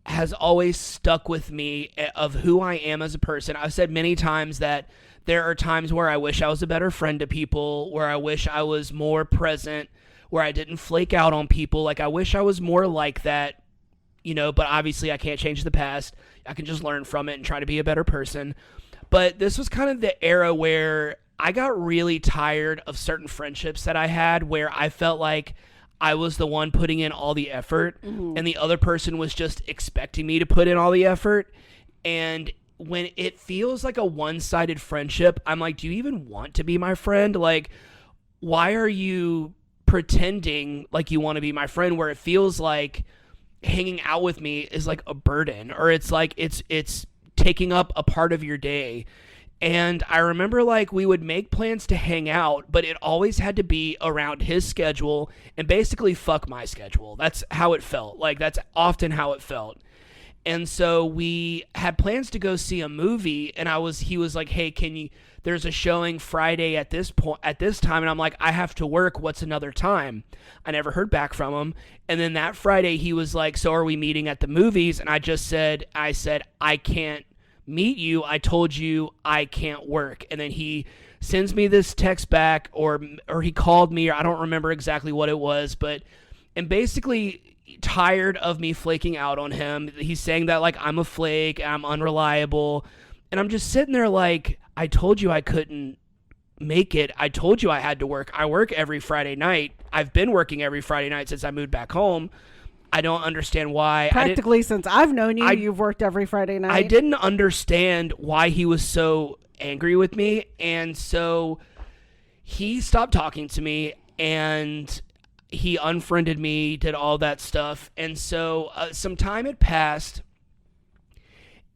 has always stuck with me of who I am as a person. I've said many times that there are times where I wish I was a better friend to people, where I wish I was more present, where I didn't flake out on people. Like, I wish I was more like that, but obviously I can't change the past. I can just learn from it and try to be a better person. But this was kind of the era where I got really tired of certain friendships that I had, where I felt like I was the one putting in all the effort, mm-hmm. and the other person was just expecting me to put in all the effort. And when it feels like a one-sided friendship, I'm like, do you even want to be my friend? Like, why are you pretending like you want to be my friend, where it feels like hanging out with me is like a burden, or it's like it's taking up a part of your day? And I remember like we would make plans to hang out, but it always had to be around his schedule and basically fuck my schedule. That's how it felt. Like that's often how it felt. And so we had plans to go see a movie, and he was like, "Hey, there's a showing Friday at this time." And I'm like, "I have to work. What's another time?" I never heard back from him. And then that Friday he was like, "So are we meeting at the movies?" And I said, "I can't meet you. I told you I can't work." And then he sends me this text back, or he called me, or I don't remember exactly what it was, and basically tired of me flaking out on him. He's saying that like I'm a flake, I'm unreliable, and I'm just sitting there like, I told you I couldn't make it. I told you I had to work. I work every Friday night. I've been working every Friday night since I moved back home. I don't understand why. Practically since I've known you, you've worked every Friday night. I didn't understand why he was so angry with me, and so he stopped talking to me, and he unfriended me, did all that stuff. And so some time had passed,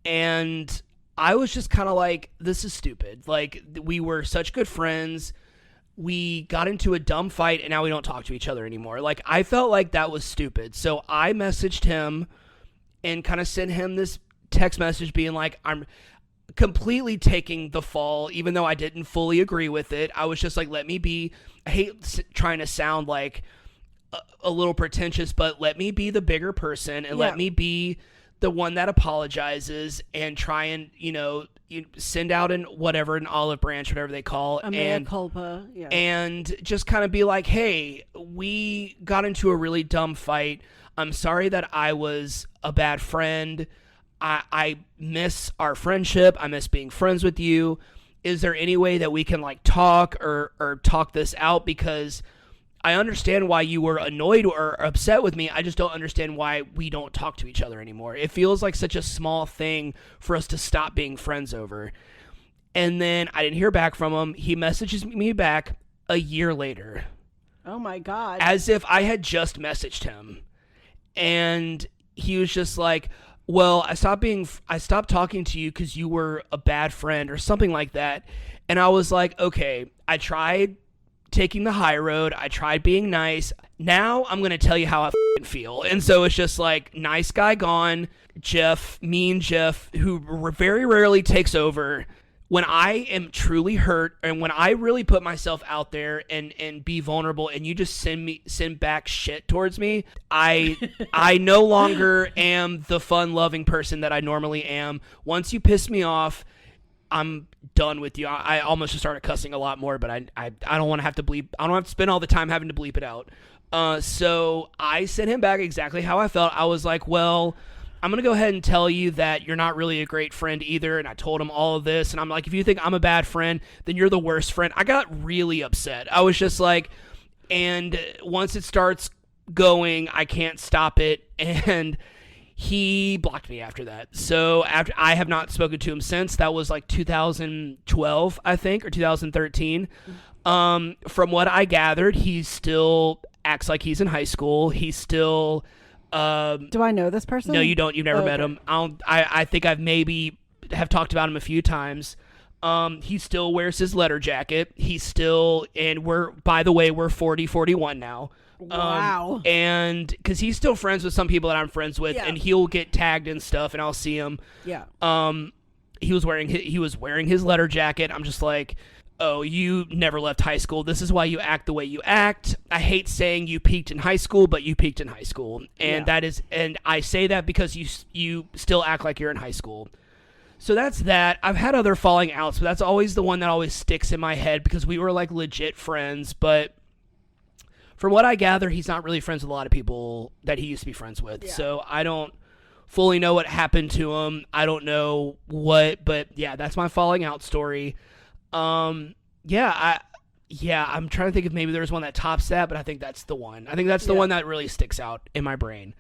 and I was just kind of like, this is stupid. Like, we were such good friends. We got into a dumb fight, and now we don't talk to each other anymore. Like, I felt like that was stupid. So I messaged him and kind of sent him this text message being like, I'm completely taking the fall, even though I didn't fully agree with it. I was just like, let me be. I hate trying to sound like a little pretentious, but let me be the bigger person, and let me be the one that apologizes and try and, send out an olive branch, whatever they call it. A mea culpa. Yeah. And just kind of be like, hey, we got into a really dumb fight. I'm sorry that I was a bad friend. I miss our friendship. I miss being friends with you. Is there any way that we can like talk or talk this out? Because I understand why you were annoyed or upset with me. I just don't understand why we don't talk to each other anymore. It feels like such a small thing for us to stop being friends over. And then I didn't hear back from him. He messages me back a year later. Oh my God. As if I had just messaged him. And he was just like, well, I stopped talking to you because you were a bad friend or something like that. And I was like, okay, I tried taking the high road. I tried being nice. Now I'm going to tell you how I feel. And so it's just like, nice guy gone. Mean Jeff, who very rarely takes over. When I am truly hurt and when I really put myself out there and be vulnerable, and you just send back shit towards me, I no longer am the fun loving person that I normally am. Once you piss me off, I'm done with you. I almost just started cussing a lot more, but I don't want to have to bleep. I don't have to spend all the time having to bleep it out. So I sent him back exactly how I felt. I was like, well, I'm going to go ahead and tell you that you're not really a great friend either. And I told him all of this. And I'm like, if you think I'm a bad friend, then you're the worst friend. I got really upset. I was just like, and once it starts going, I can't stop it. And he blocked me after that. So I have not spoken to him since. That was like 2012, I think, or 2013. From what I gathered, he still acts like he's in high school. He's still... Do I know this person? No, you don't. You've never met him. I think I've maybe have talked about him a few times. He still wears his letter jacket. He's still... And by the way, we're 41 now. Wow. And because he's still friends with some people that I'm friends with, and he'll get tagged and stuff, and I'll see him. Yeah. He was wearing his letter jacket. I'm just like, oh, you never left high school. This is why you act the way you act. I hate saying you peaked in high school, but you peaked in high school, and and I say that because you still act like you're in high school. So that's that. I've had other falling outs, but that's always the one that always sticks in my head because we were like legit friends, but from what I gather, he's not really friends with a lot of people that he used to be friends with. Yeah. So I don't fully know what happened to him. I don't know what, but yeah, that's my falling out story. I'm trying to think if maybe there's one that tops that, but I think that's the one. I think that's the one that really sticks out in my brain.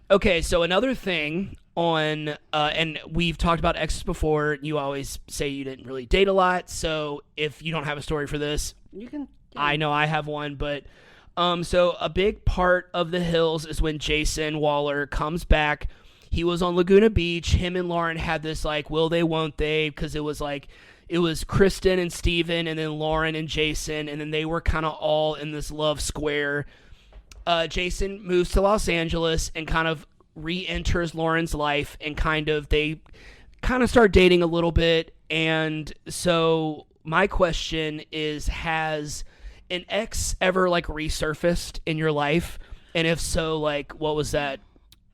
Okay, so another thing on, and we've talked about exes before. You always say you didn't really date a lot, so if you don't have a story for this, you can. Yeah. I know I have one, but... So a big part of The Hills is when Jason Waller comes back. He was on Laguna Beach. Him and Lauren had this like, will they, won't they? Because it was like, it was Kristen and Steven and then Lauren and Jason, and then they were kind of all in this love square. Jason moves to Los Angeles and kind of re-enters Lauren's life, and they kind of start dating a little bit. And so my question is, has an ex ever like resurfaced in your life? And if so, like, what was that?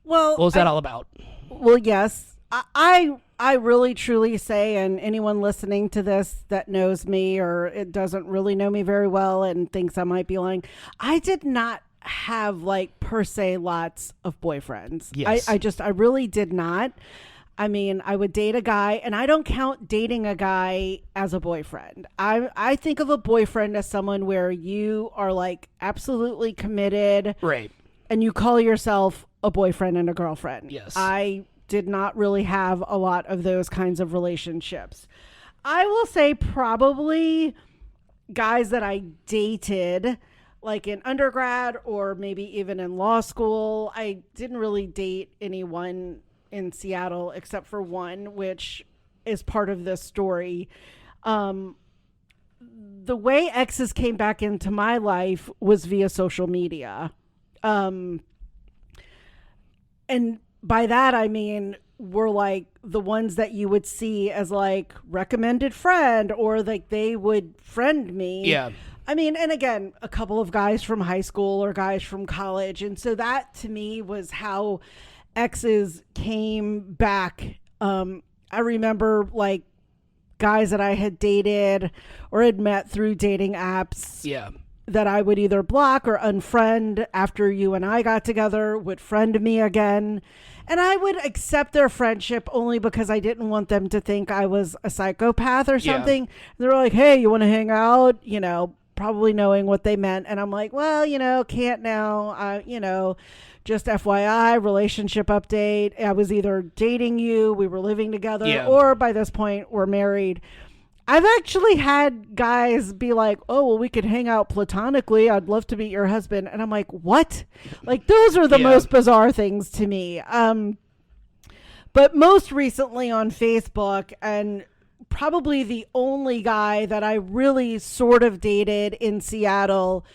Well, what was that all about? Well, yes, I really truly say, and anyone listening to this that knows me or it doesn't really know me very well and thinks I might be lying, I did not have like per se lots of boyfriends. Yes. I really did not. I mean, I would date a guy, and I don't count dating a guy as a boyfriend. I think of a boyfriend as someone where you are like absolutely committed. Right. And you call yourself a boyfriend and a girlfriend. Yes. I did not really have a lot of those kinds of relationships. I will say probably guys that I dated like in undergrad or maybe even in law school. I didn't really date anyone in Seattle except for one, which is part of this story. The way exes came back into my life was via social media. And by that, I mean, were like the ones that you would see as like recommended friend, or like they would friend me. Yeah. I mean, and again, a couple of guys from high school or guys from college. And so that to me was how exes came back. I remember like guys that I had dated or had met through dating apps. Yeah. That I would either block or unfriend after you and I got together, would friend me again. And I would accept their friendship only because I didn't want them to think I was a psychopath or something. Yeah. They were like, hey, you want to hang out? You know, probably knowing what they meant. And I'm like, well, you know, can't now. You know, just FYI, relationship update. I was either dating you, we were living together, or by this point, we're married. I've actually had guys be like, oh, well, we could hang out platonically. I'd love to meet your husband. And I'm like, what? Like, those are the most bizarre things to me. But most recently on Facebook, and probably the only guy that I really sort of dated in Seattle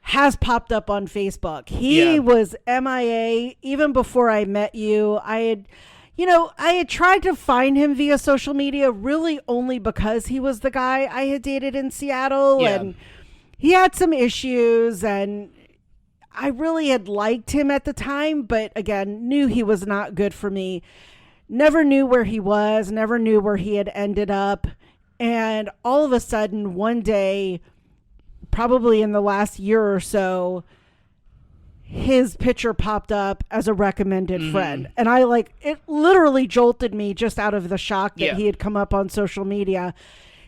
has popped up on Facebook. He was MIA even before I met you. I had tried to find him via social media really only because he was the guy I had dated in Seattle, and he had some issues, and I really had liked him at the time, but again, knew he was not good for me. Never knew where he was, never knew where he had ended up. And all of a sudden, one day, probably in the last year or so, his picture popped up as a recommended friend. And it literally jolted me just out of the shock that he had come up on social media.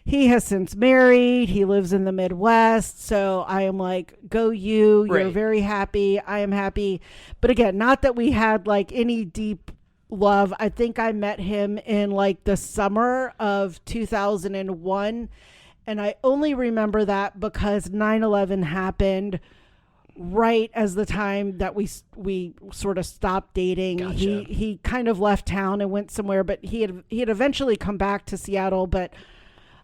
He has since married. He lives in the Midwest. So I am like, go you. You're very happy. I am happy. But again, not that we had like any deep love. I think I met him in like the summer of 2001. And I only remember that because 9/11 happened right as the time that we sort of stopped dating. Gotcha. He kind of left town and went somewhere, but he had eventually come back to Seattle, but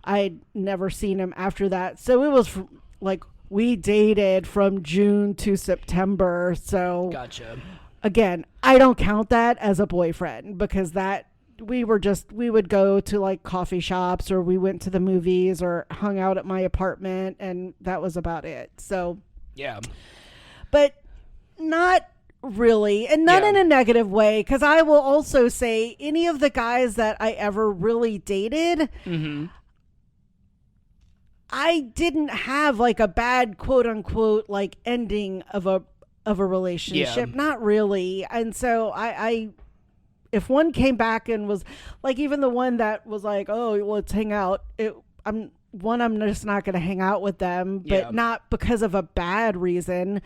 I'd never seen him after that. So it was like we dated from June to September. So gotcha. Again, I don't count that as a boyfriend because that we would go to like coffee shops, or we went to the movies or hung out at my apartment, and that was about it. So yeah. But not really, and not in a negative way, because I will also say any of the guys that I ever really dated, I didn't have like a bad quote unquote like ending of a relationship. Not really. And so I if one came back and was like, even the one that was like, oh, let's hang out, I'm just not going to hang out with them, but not because of a bad reason,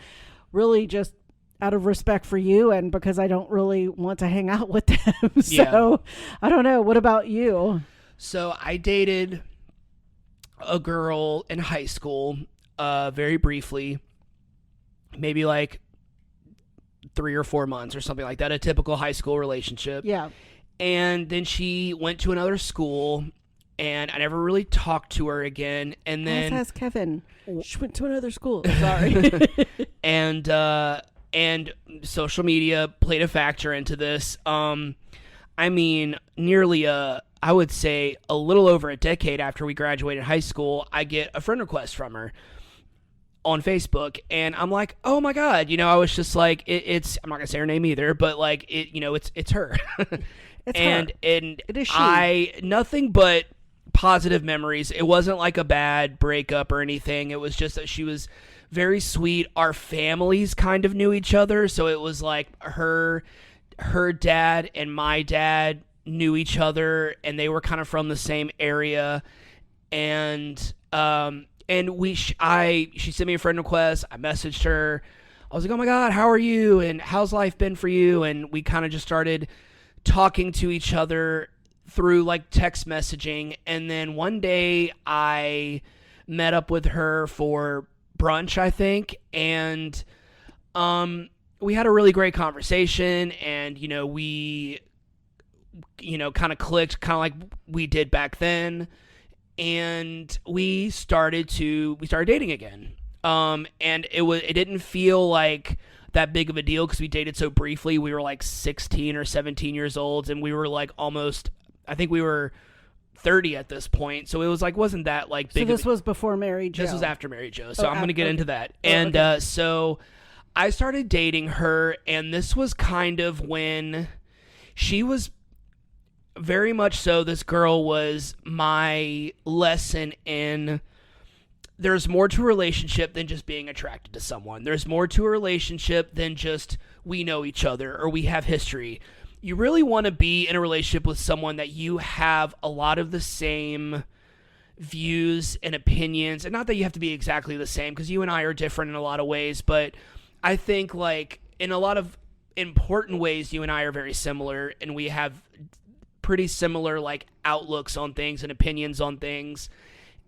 really just out of respect for you and because I don't really want to hang out with them. So I don't know. What about you? So I dated a girl in high school, very briefly, maybe like 3 or 4 months or something like that, a typical high school relationship. Yeah. And then she went to another school, and I never really talked to her again. And then ask Kevin. She went to another school. Sorry. and social media played a factor into this. I mean, nearly I would say a little over a decade after we graduated high school, I get a friend request from her on Facebook, and I'm like, oh my God, I was just like, it's, I'm not gonna say her name either, but like it's her. It's and her. And it is she. Nothing but positive memories. It wasn't like a bad breakup or anything. It was just that she was very sweet. Our families kind of knew each other, so it was like her dad and my dad knew each other, and they were kind of from the same area. And she sent me a friend request. I messaged her. I was like, oh my God, how are you? And how's life been for you? And we kind of just started talking to each other through like text messaging. And then one day I met up with her for brunch, I think. And we had a really great conversation, and we kind of clicked, kind of like we did back then, and we started dating again. And it didn't feel like that big of a deal because we dated so briefly. We were like 16 or 17 years old, and we were like almost, I think we were 30 at this point, so it was like wasn't that like big. So this was before Mary Jo. This was after Mary Jo, so I'm going to get into that. And so I started dating her, and this was kind of when she was very much so, this girl was my lesson in there's more to a relationship than just being attracted to someone. There's more to a relationship than just we know each other or we have history. You really want to be in a relationship with someone that you have a lot of the same views and opinions, and not that you have to be exactly the same, because you and I are different in a lot of ways, but I think like in a lot of important ways you and I are very similar, and we have pretty similar like outlooks on things and opinions on things,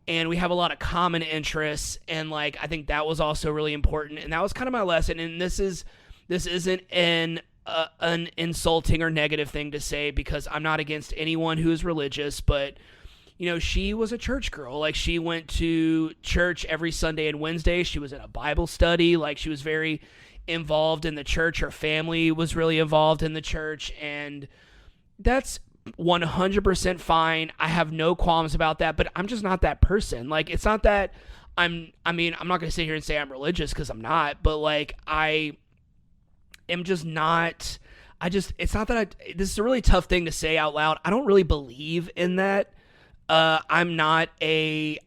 and we have a lot of common interests, and like I think that was also really important, and that was kind of my lesson. And this isn't an insulting or negative thing to say, because I'm not against anyone who is religious, but she was a church girl. Like, she went to church every Sunday and Wednesday. She was in a Bible study. Like, she was very involved in the church. Her family was really involved in the church, and that's 100% fine. I have no qualms about that, but I'm just not that person. Like, it's not that I'm not going to sit here and say I'm religious, because I'm not, but like, I am just not, it's not that this is a really tough thing to say out loud. I don't really believe in that. I'm not I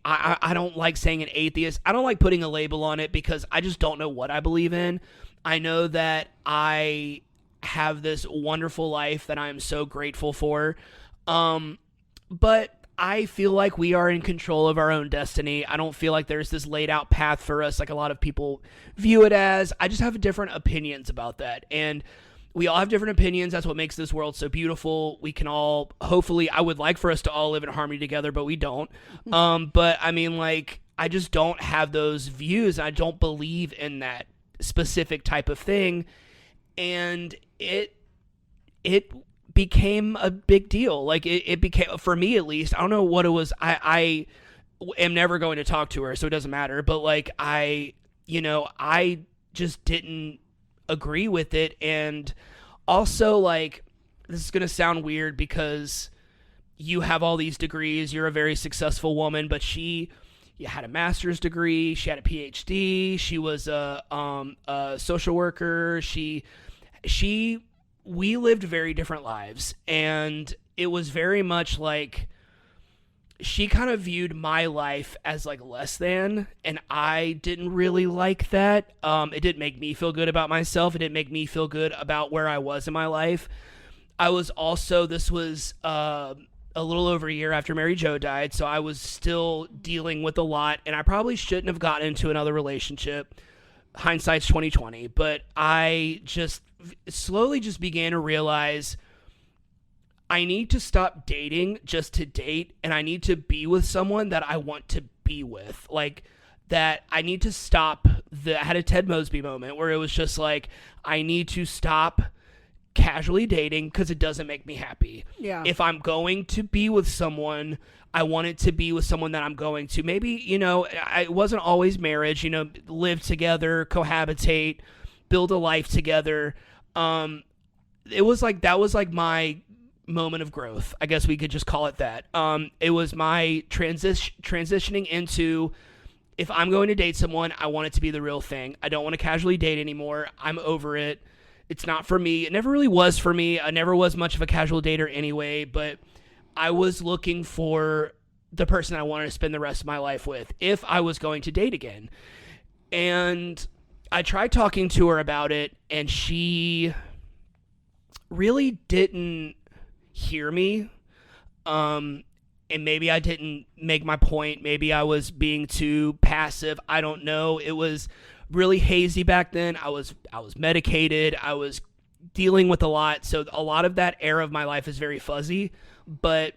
don't like saying an atheist. I don't like putting a label on it, because I just don't know what I believe in. I know that I have this wonderful life that I am so grateful for. But I feel like we are in control of our own destiny. I don't feel like there's this laid out path for us like a lot of people view it as. I just have different opinions about that. And we all have different opinions. That's what makes this world so beautiful. We can all, hopefully, I would like for us to all live in harmony together, but we don't. But I mean, like, I just don't have those views. I don't believe in that specific type of thing. And it became a big deal. Like, it became, for me at least, I don't know what it was. I am never going to talk to her, so it doesn't matter. But like, I just didn't agree with it. And also, like, this is going to sound weird because you have all these degrees, you're a very successful woman, but she had a master's degree, she had a PhD, she was a social worker, we lived very different lives, and it was very much like she kind of viewed my life as like less than, and I didn't really like that. It didn't make me feel good about myself. It didn't make me feel good about where I was in my life. This was a little over a year after Mary Jo died, so I was still dealing with a lot, and I probably shouldn't have gotten into another relationship. Hindsight's 2020, but I just slowly just began to realize I need to stop dating just to date, and I need to be with someone that I want to be with. Like, that I need to stop I had a Ted Mosby moment where it was just like, I need to stop casually dating because it doesn't make me happy. Yeah. If I'm going to be with someone, I want it to be with someone that I'm going to. Maybe, it wasn't always marriage, live together, cohabitate, build a life together. It was like, that was like my moment of growth. I guess we could just call it that. It was my transitioning into, if I'm going to date someone, I want it to be the real thing. I don't want to casually date anymore. I'm over it. It's not for me. It never really was for me. I never was much of a casual dater anyway, but I was looking for the person I wanted to spend the rest of my life with if I was going to date again. And I tried talking to her about it, and she really didn't hear me. And maybe I didn't make my point. Maybe I was being too passive. I don't know. It was really hazy back then. I was medicated. I was dealing with a lot. So a lot of that era of my life is very fuzzy. But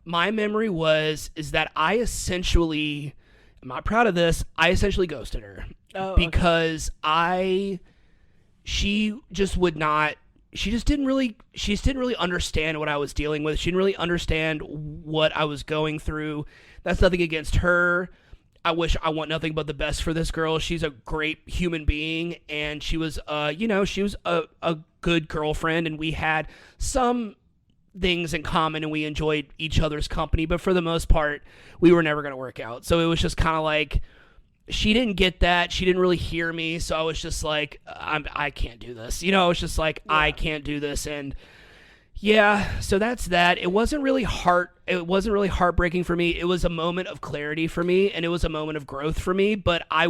my memory is that I essentially, I'm not proud of this, I essentially ghosted her. Oh, because she just didn't really understand what I was dealing with. She didn't really understand what I was going through. That's nothing against her. I want nothing but the best for this girl. She's a great human being, and she was a good girlfriend, and we had some things in common, and we enjoyed each other's company, but for the most part, we were never going to work out. So it was just kind of like, she didn't get that. She didn't really hear me. So I was just like, I can't do this. I was just like, yeah. I can't do this. And yeah, so that's that. It wasn't really heartbreaking for me. It was a moment of clarity for me, and it was a moment of growth for me. But I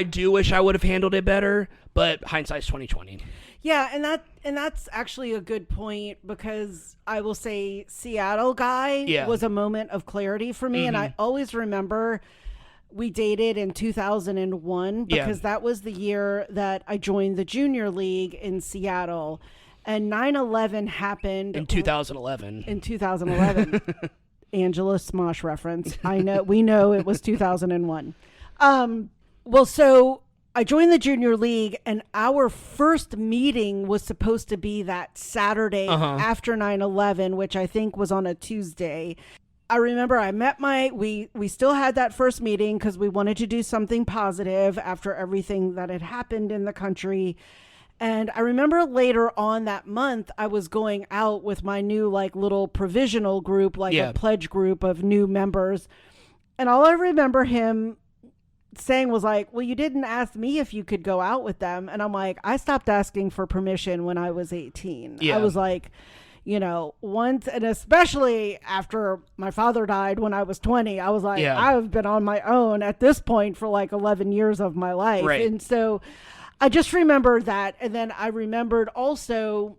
do wish I would have handled it better. But hindsight's 2020. Yeah, and that's actually a good point, because I will say Seattle guy was a moment of clarity for me, and I always remember we dated in 2001 because that was the year that I joined the junior league in Seattle. And 9/11 happened in 2011. In 2011, Angela Smosh reference. We know it was 2001. Well, so I joined the junior league, and our first meeting was supposed to be that Saturday after 9/11, which I think was on a Tuesday. I remember I met we still had that first meeting because we wanted to do something positive after everything that had happened in the country. And I remember later on that month, I was going out with my new little provisional group, a pledge group of new members. And all I remember him saying was like, well, you didn't ask me if you could go out with them. And I'm like, I stopped asking for permission when I was 18. Yeah. I was like, once, and especially after my father died when I was 20, I was like, I've been on my own at this point for 11 years of my life. Right. And so I just remember that. And then I remembered also,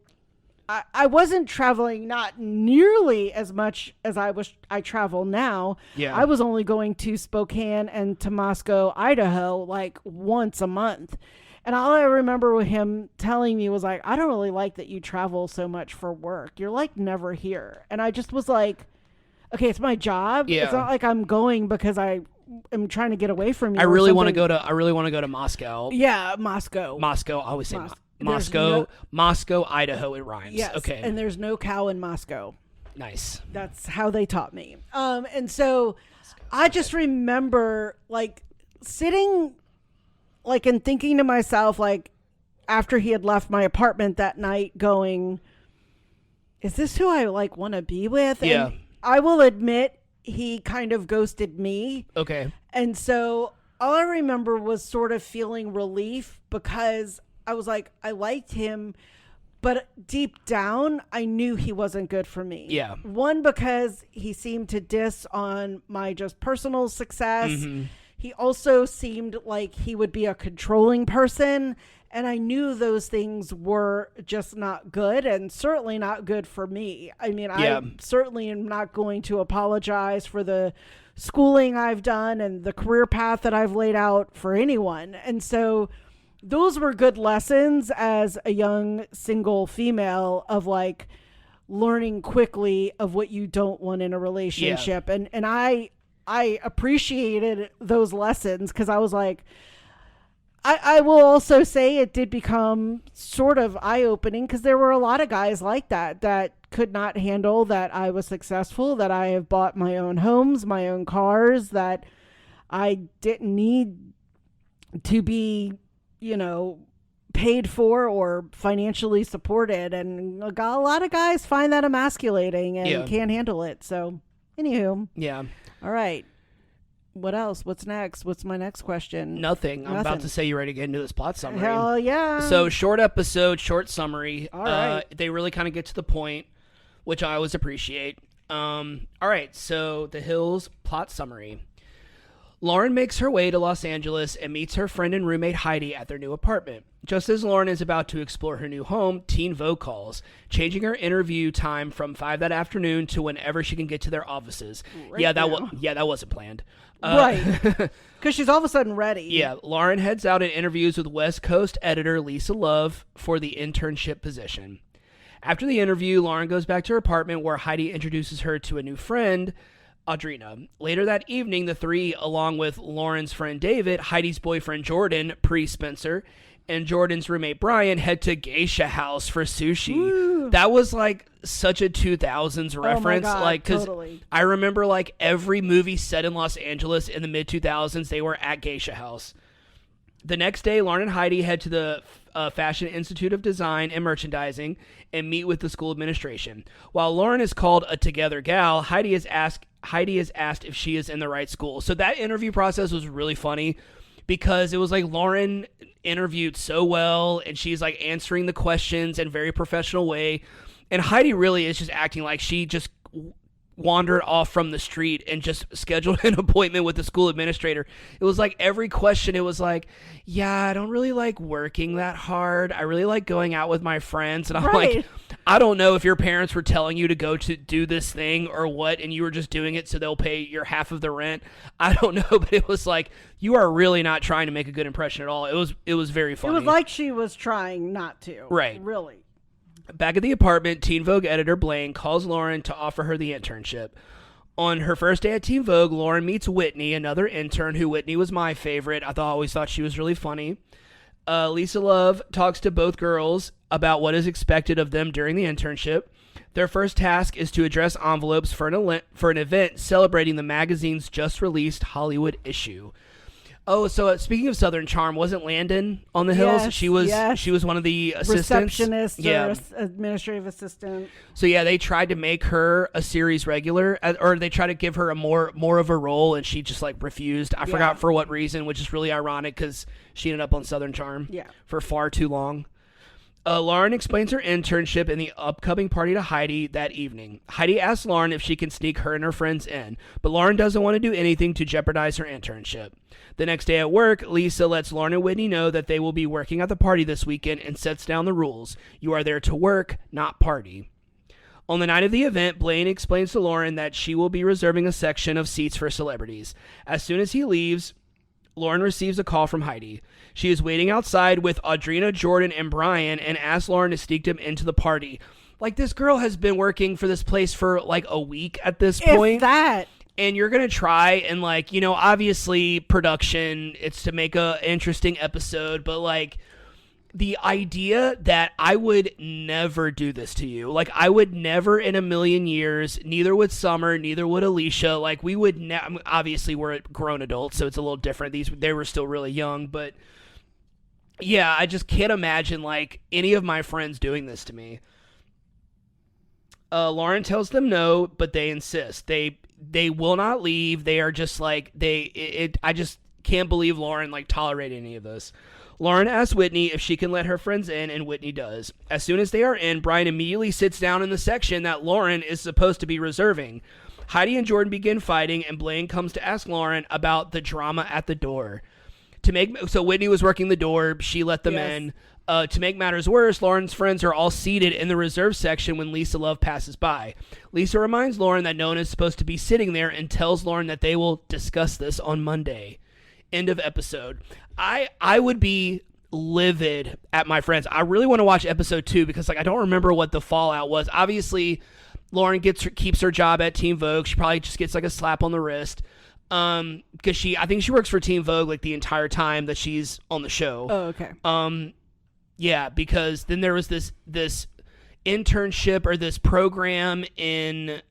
I wasn't traveling not nearly as much as I travel now. Yeah. I was only going to Spokane and to Moscow, Idaho, once a month. And all I remember with him telling me was I don't really like that you travel so much for work. You're never here. And I just was like, okay, it's my job. Yeah. It's not like I'm going because I'm trying to get away from you. I really want to go to Moscow. Yeah, Moscow. I always say Moscow, Idaho. It rhymes. Yes. Okay. And there's no cow in Moscow. Nice. That's how they taught me. And so I just remember sitting and thinking to myself, after he had left my apartment that night, going, is this who I want to be with? Yeah. And I will admit, he kind of ghosted me. Okay. And so all I remember was sort of feeling relief, because I was like, I liked him, but deep down, I knew he wasn't good for me. Yeah. One, because he seemed to diss on my just personal success. Mm-hmm. He also seemed like he would be a controlling person. And I knew those things were just not good, and certainly not good for me. I mean, I certainly am not going to apologize for the schooling I've done and the career path that I've laid out for anyone. And so those were good lessons as a young single female of learning quickly of what you don't want in a relationship. Yeah. And I appreciated those lessons, because I was like, I will also say it did become sort of eye-opening because there were a lot of guys like that could not handle that I was successful, that I have bought my own homes, my own cars, that I didn't need to be, paid for or financially supported. And a lot of guys find that emasculating and can't handle it. So, anywho. Yeah. All right. What else? What's next? What's my next question? Nothing. I'm about to say you ready to get into this plot summary. Hell yeah. So short episode, short summary. All right. They really kind of get to the point, which I always appreciate. All right. So The Hills plot summary. Lauren makes her way to Los Angeles and meets her friend and roommate Heidi at their new apartment. Just as Lauren is about to explore her new home, Teen Vogue calls, changing her interview time from 5 that afternoon to whenever she can get to their offices. That wasn't planned. Right. Because she's all of a sudden ready. Yeah. Lauren heads out and interviews with West Coast editor Lisa Love for the internship position. After the interview, Lauren goes back to her apartment where Heidi introduces her to a new friend, Audrina. Later that evening, the three, along with Lauren's friend David, Heidi's boyfriend Jordan, pre-Spencer, and Jordan's roommate Brian, head to Geisha House for sushi. Woo. That was like such a 2000s reference. Oh my God, like, because totally. I remember like every movie set in Los Angeles in the mid 2000s, they were at Geisha House. The next day, Lauren and Heidi head to the Fashion Institute of Design and Merchandising and meet with the school administration. While Lauren is called a together gal, Heidi is asked if she is in the right school. So that interview process was really funny because it was like Lauren interviewed so well and she's like answering the questions in a very professional way. And Heidi really is just acting like she just wandered off from the street and just scheduled an appointment with the school administrator. It was like every question, it was like, yeah, I don't really like working that hard. I really like going out with my friends. And I'm like, I don't know if your parents were telling you to go to do this thing or what, and you were just doing it so they'll pay your half of the rent. I don't know, but it was like, you are really not trying to make a good impression at all. It was very funny. It was like she was trying not to. Right. Really. Back at the apartment, Teen Vogue editor Blaine calls Lauren to offer her the internship. On her first day at Teen Vogue, Lauren meets Whitney, another intern who Whitney was my favorite. I always thought she was really funny. Lisa Love talks to both girls about what is expected of them during the internship. Their first task is to address envelopes for an event celebrating the magazine's just released Hollywood issue. Oh, so speaking of Southern Charm, wasn't Landon on the Hills? Yes, she was one of the assistants. Receptionist or administrative assistant. So yeah, they tried to make her a series regular, or they tried to give her a more of a role, and she just like refused. I forgot for what reason, which is really ironic because she ended up on Southern Charm for far too long. Lauren explains her internship and the upcoming party to Heidi that evening. Heidi asks Lauren if she can sneak her and her friends in, but Lauren doesn't want to do anything to jeopardize her internship. The next day at work, Lisa lets Lauren and Whitney know that they will be working at the party this weekend and sets down the rules. You are there to work, not party. On the night of the event, Blaine explains to Lauren that she will be reserving a section of seats for celebrities. As soon as he leaves, Lauren receives a call from Heidi. She is waiting outside with Audrina, Jordan, and Brian and asks Lauren to sneak them into the party. Like, this girl has been working for this place for like a week at this point. If that. And you're going to try and like, obviously production, it's to make a interesting episode, but like the idea that I would never do this to you. Like, I would never in a million years, neither would Summer, neither would Alicia. Like, we would obviously we're grown adults, so it's a little different. They were still really young, but yeah, I just can't imagine like any of my friends doing this to me. Lauren tells them no, but they insist. They will not leave. They are just like I just can't believe Lauren like tolerated any of this. Lauren asks Whitney if she can let her friends in, and Whitney does. As soon as they are in, Brian immediately sits down in the section that Lauren is supposed to be reserving. Heidi and Jordan begin fighting, and Blaine comes to ask Lauren about the drama at the door. So Whitney was working the door. She let them in. To make matters worse, Lauren's friends are all seated in the reserve section when Lisa Love passes by. Lisa reminds Lauren that no one is supposed to be sitting there and tells Lauren that they will discuss this on Monday. End of episode. I would be livid at my friends. I really want to watch episode 2 because like I don't remember what the fallout was. Obviously, Lauren keeps her job at Teen Vogue. She probably just gets like a slap on the wrist. Because I think she works for Teen Vogue like the entire time that she's on the show. Oh, okay. Yeah, because then there was this internship or this program in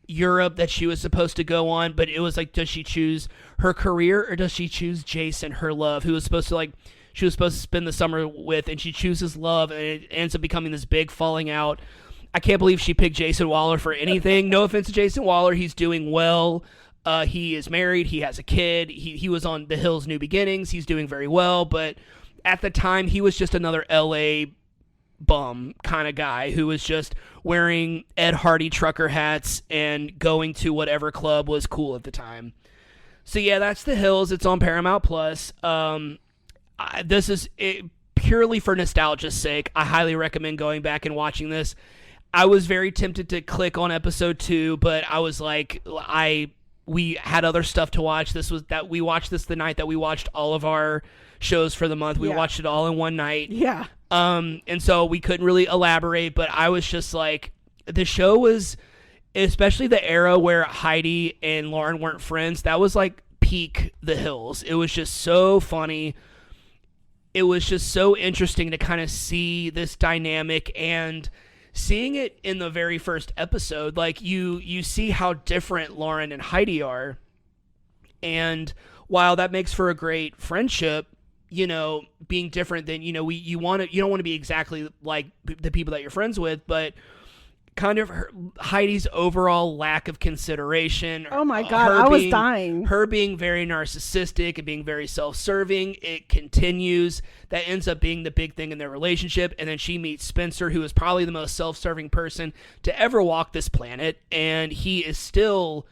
Europe that she was supposed to go on, but it was like, does she choose her career or does she choose Jason, her love, who was supposed to she was supposed to spend the summer with, and she chooses love, and it ends up becoming this big falling out. I can't believe she picked Jason Waller for anything. No offense to Jason Waller, he's doing well. He is married. He has a kid. He was on The Hills New Beginnings. He's doing very well, but at the time he was just another LA bum kind of guy who was just wearing Ed Hardy trucker hats and going to whatever club was cool at the time. So yeah, that's The Hills. It's on Paramount Plus. This is purely for nostalgia's sake. I highly recommend going back and watching this. I was very tempted to click on episode 2, but I was like, we had other stuff to watch. We watched this the night that we watched all of our shows for the month. We watched it all in one night. Yeah. And so we couldn't really elaborate, but I was just like, the show was, especially the era where Heidi and Lauren weren't friends, that was like peak The Hills. It was just so funny. It was just so interesting to kind of see this dynamic, and seeing it in the very first episode, like you see how different Lauren and Heidi are. And while that makes for a great friendship, being different than, you don't want to be exactly like the people that you're friends with, but kind of Heidi's overall lack of consideration. Oh my God, I was dying. Her being very narcissistic and being very self-serving, it continues. That ends up being the big thing in their relationship. And then she meets Spencer, who is probably the most self-serving person to ever walk this planet. And he is still,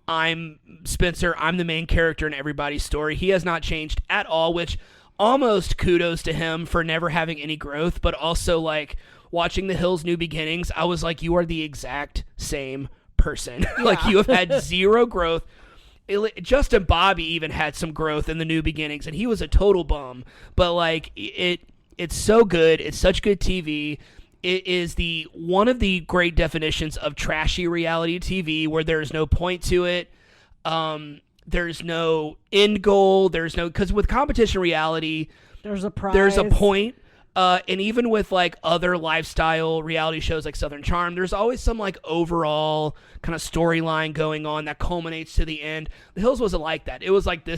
I'm Spencer, I'm the main character in everybody's story. He has not changed at all, which almost kudos to him for never having any growth, but also like, watching The Hills New Beginnings, I was like, you are the exact same person. Yeah. Like, you have had zero growth. Justin Bobby even had some growth in The New Beginnings, and he was a total bum. But, like, it's so good. It's such good TV. It is one of the great definitions of trashy reality TV, where there's no point to it. There's no end goal. Because with competition reality, there's a prize. There's a point. And even with like other lifestyle reality shows like Southern Charm, there's always some like overall kind of storyline going on that culminates to the end. The Hills wasn't like that. It was like,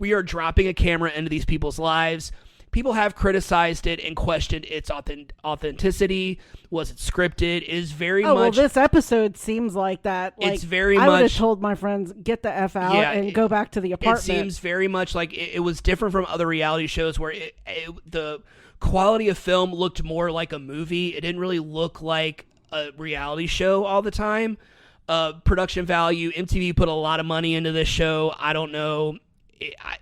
we are dropping a camera into these people's lives. People have criticized it and questioned its authenticity. Was it scripted? It is very much. Well, this episode seems like that. Like, it's very I much. would have told my friends, get the F out and go back to the apartment. It seems very much like it was different from other reality shows where the quality of film looked more like a movie. It didn't really look like a reality show all the time. Production value, MTV put a lot of money into this show. I don't know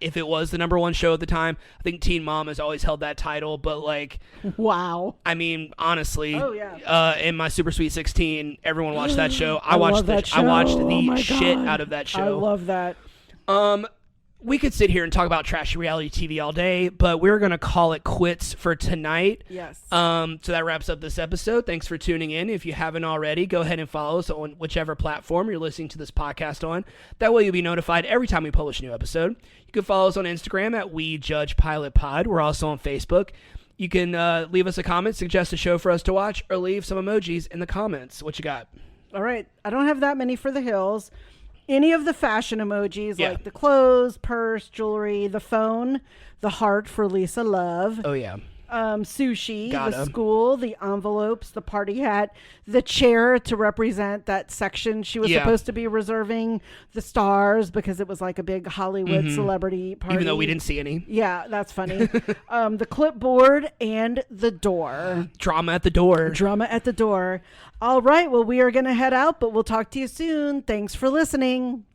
if it was the number one show at the time. I think Teen Mom has always held that title, but like, wow. I mean, honestly, in my Super Sweet 16, everyone watched that show. I watched the shit out of that show. I love that. We could sit here and talk about trashy reality TV all day, but we're going to call it quits for tonight. Yes. So that wraps up this episode. Thanks for tuning in. If you haven't already, go ahead and follow us on whichever platform you're listening to this podcast on. That way you'll be notified every time we publish a new episode. You can follow us on Instagram at WeJudgePilotPod. We're also on Facebook. You can leave us a comment, suggest a show for us to watch, or leave some emojis in the comments. What you got? All right. I don't have that many for The Hills. Any of the fashion emojis, like the clothes, purse, jewelry, the phone, the heart for Lisa Love. Oh, yeah. Sushi, the school, the envelopes, the party hat, the chair to represent that section she was supposed to be reserving, the stars because it was like a big Hollywood celebrity party. Even though we didn't see any. Yeah, that's funny. The clipboard and the door. Drama at the door. Drama at the door. All right, well, we are going to head out, but we'll talk to you soon. Thanks for listening.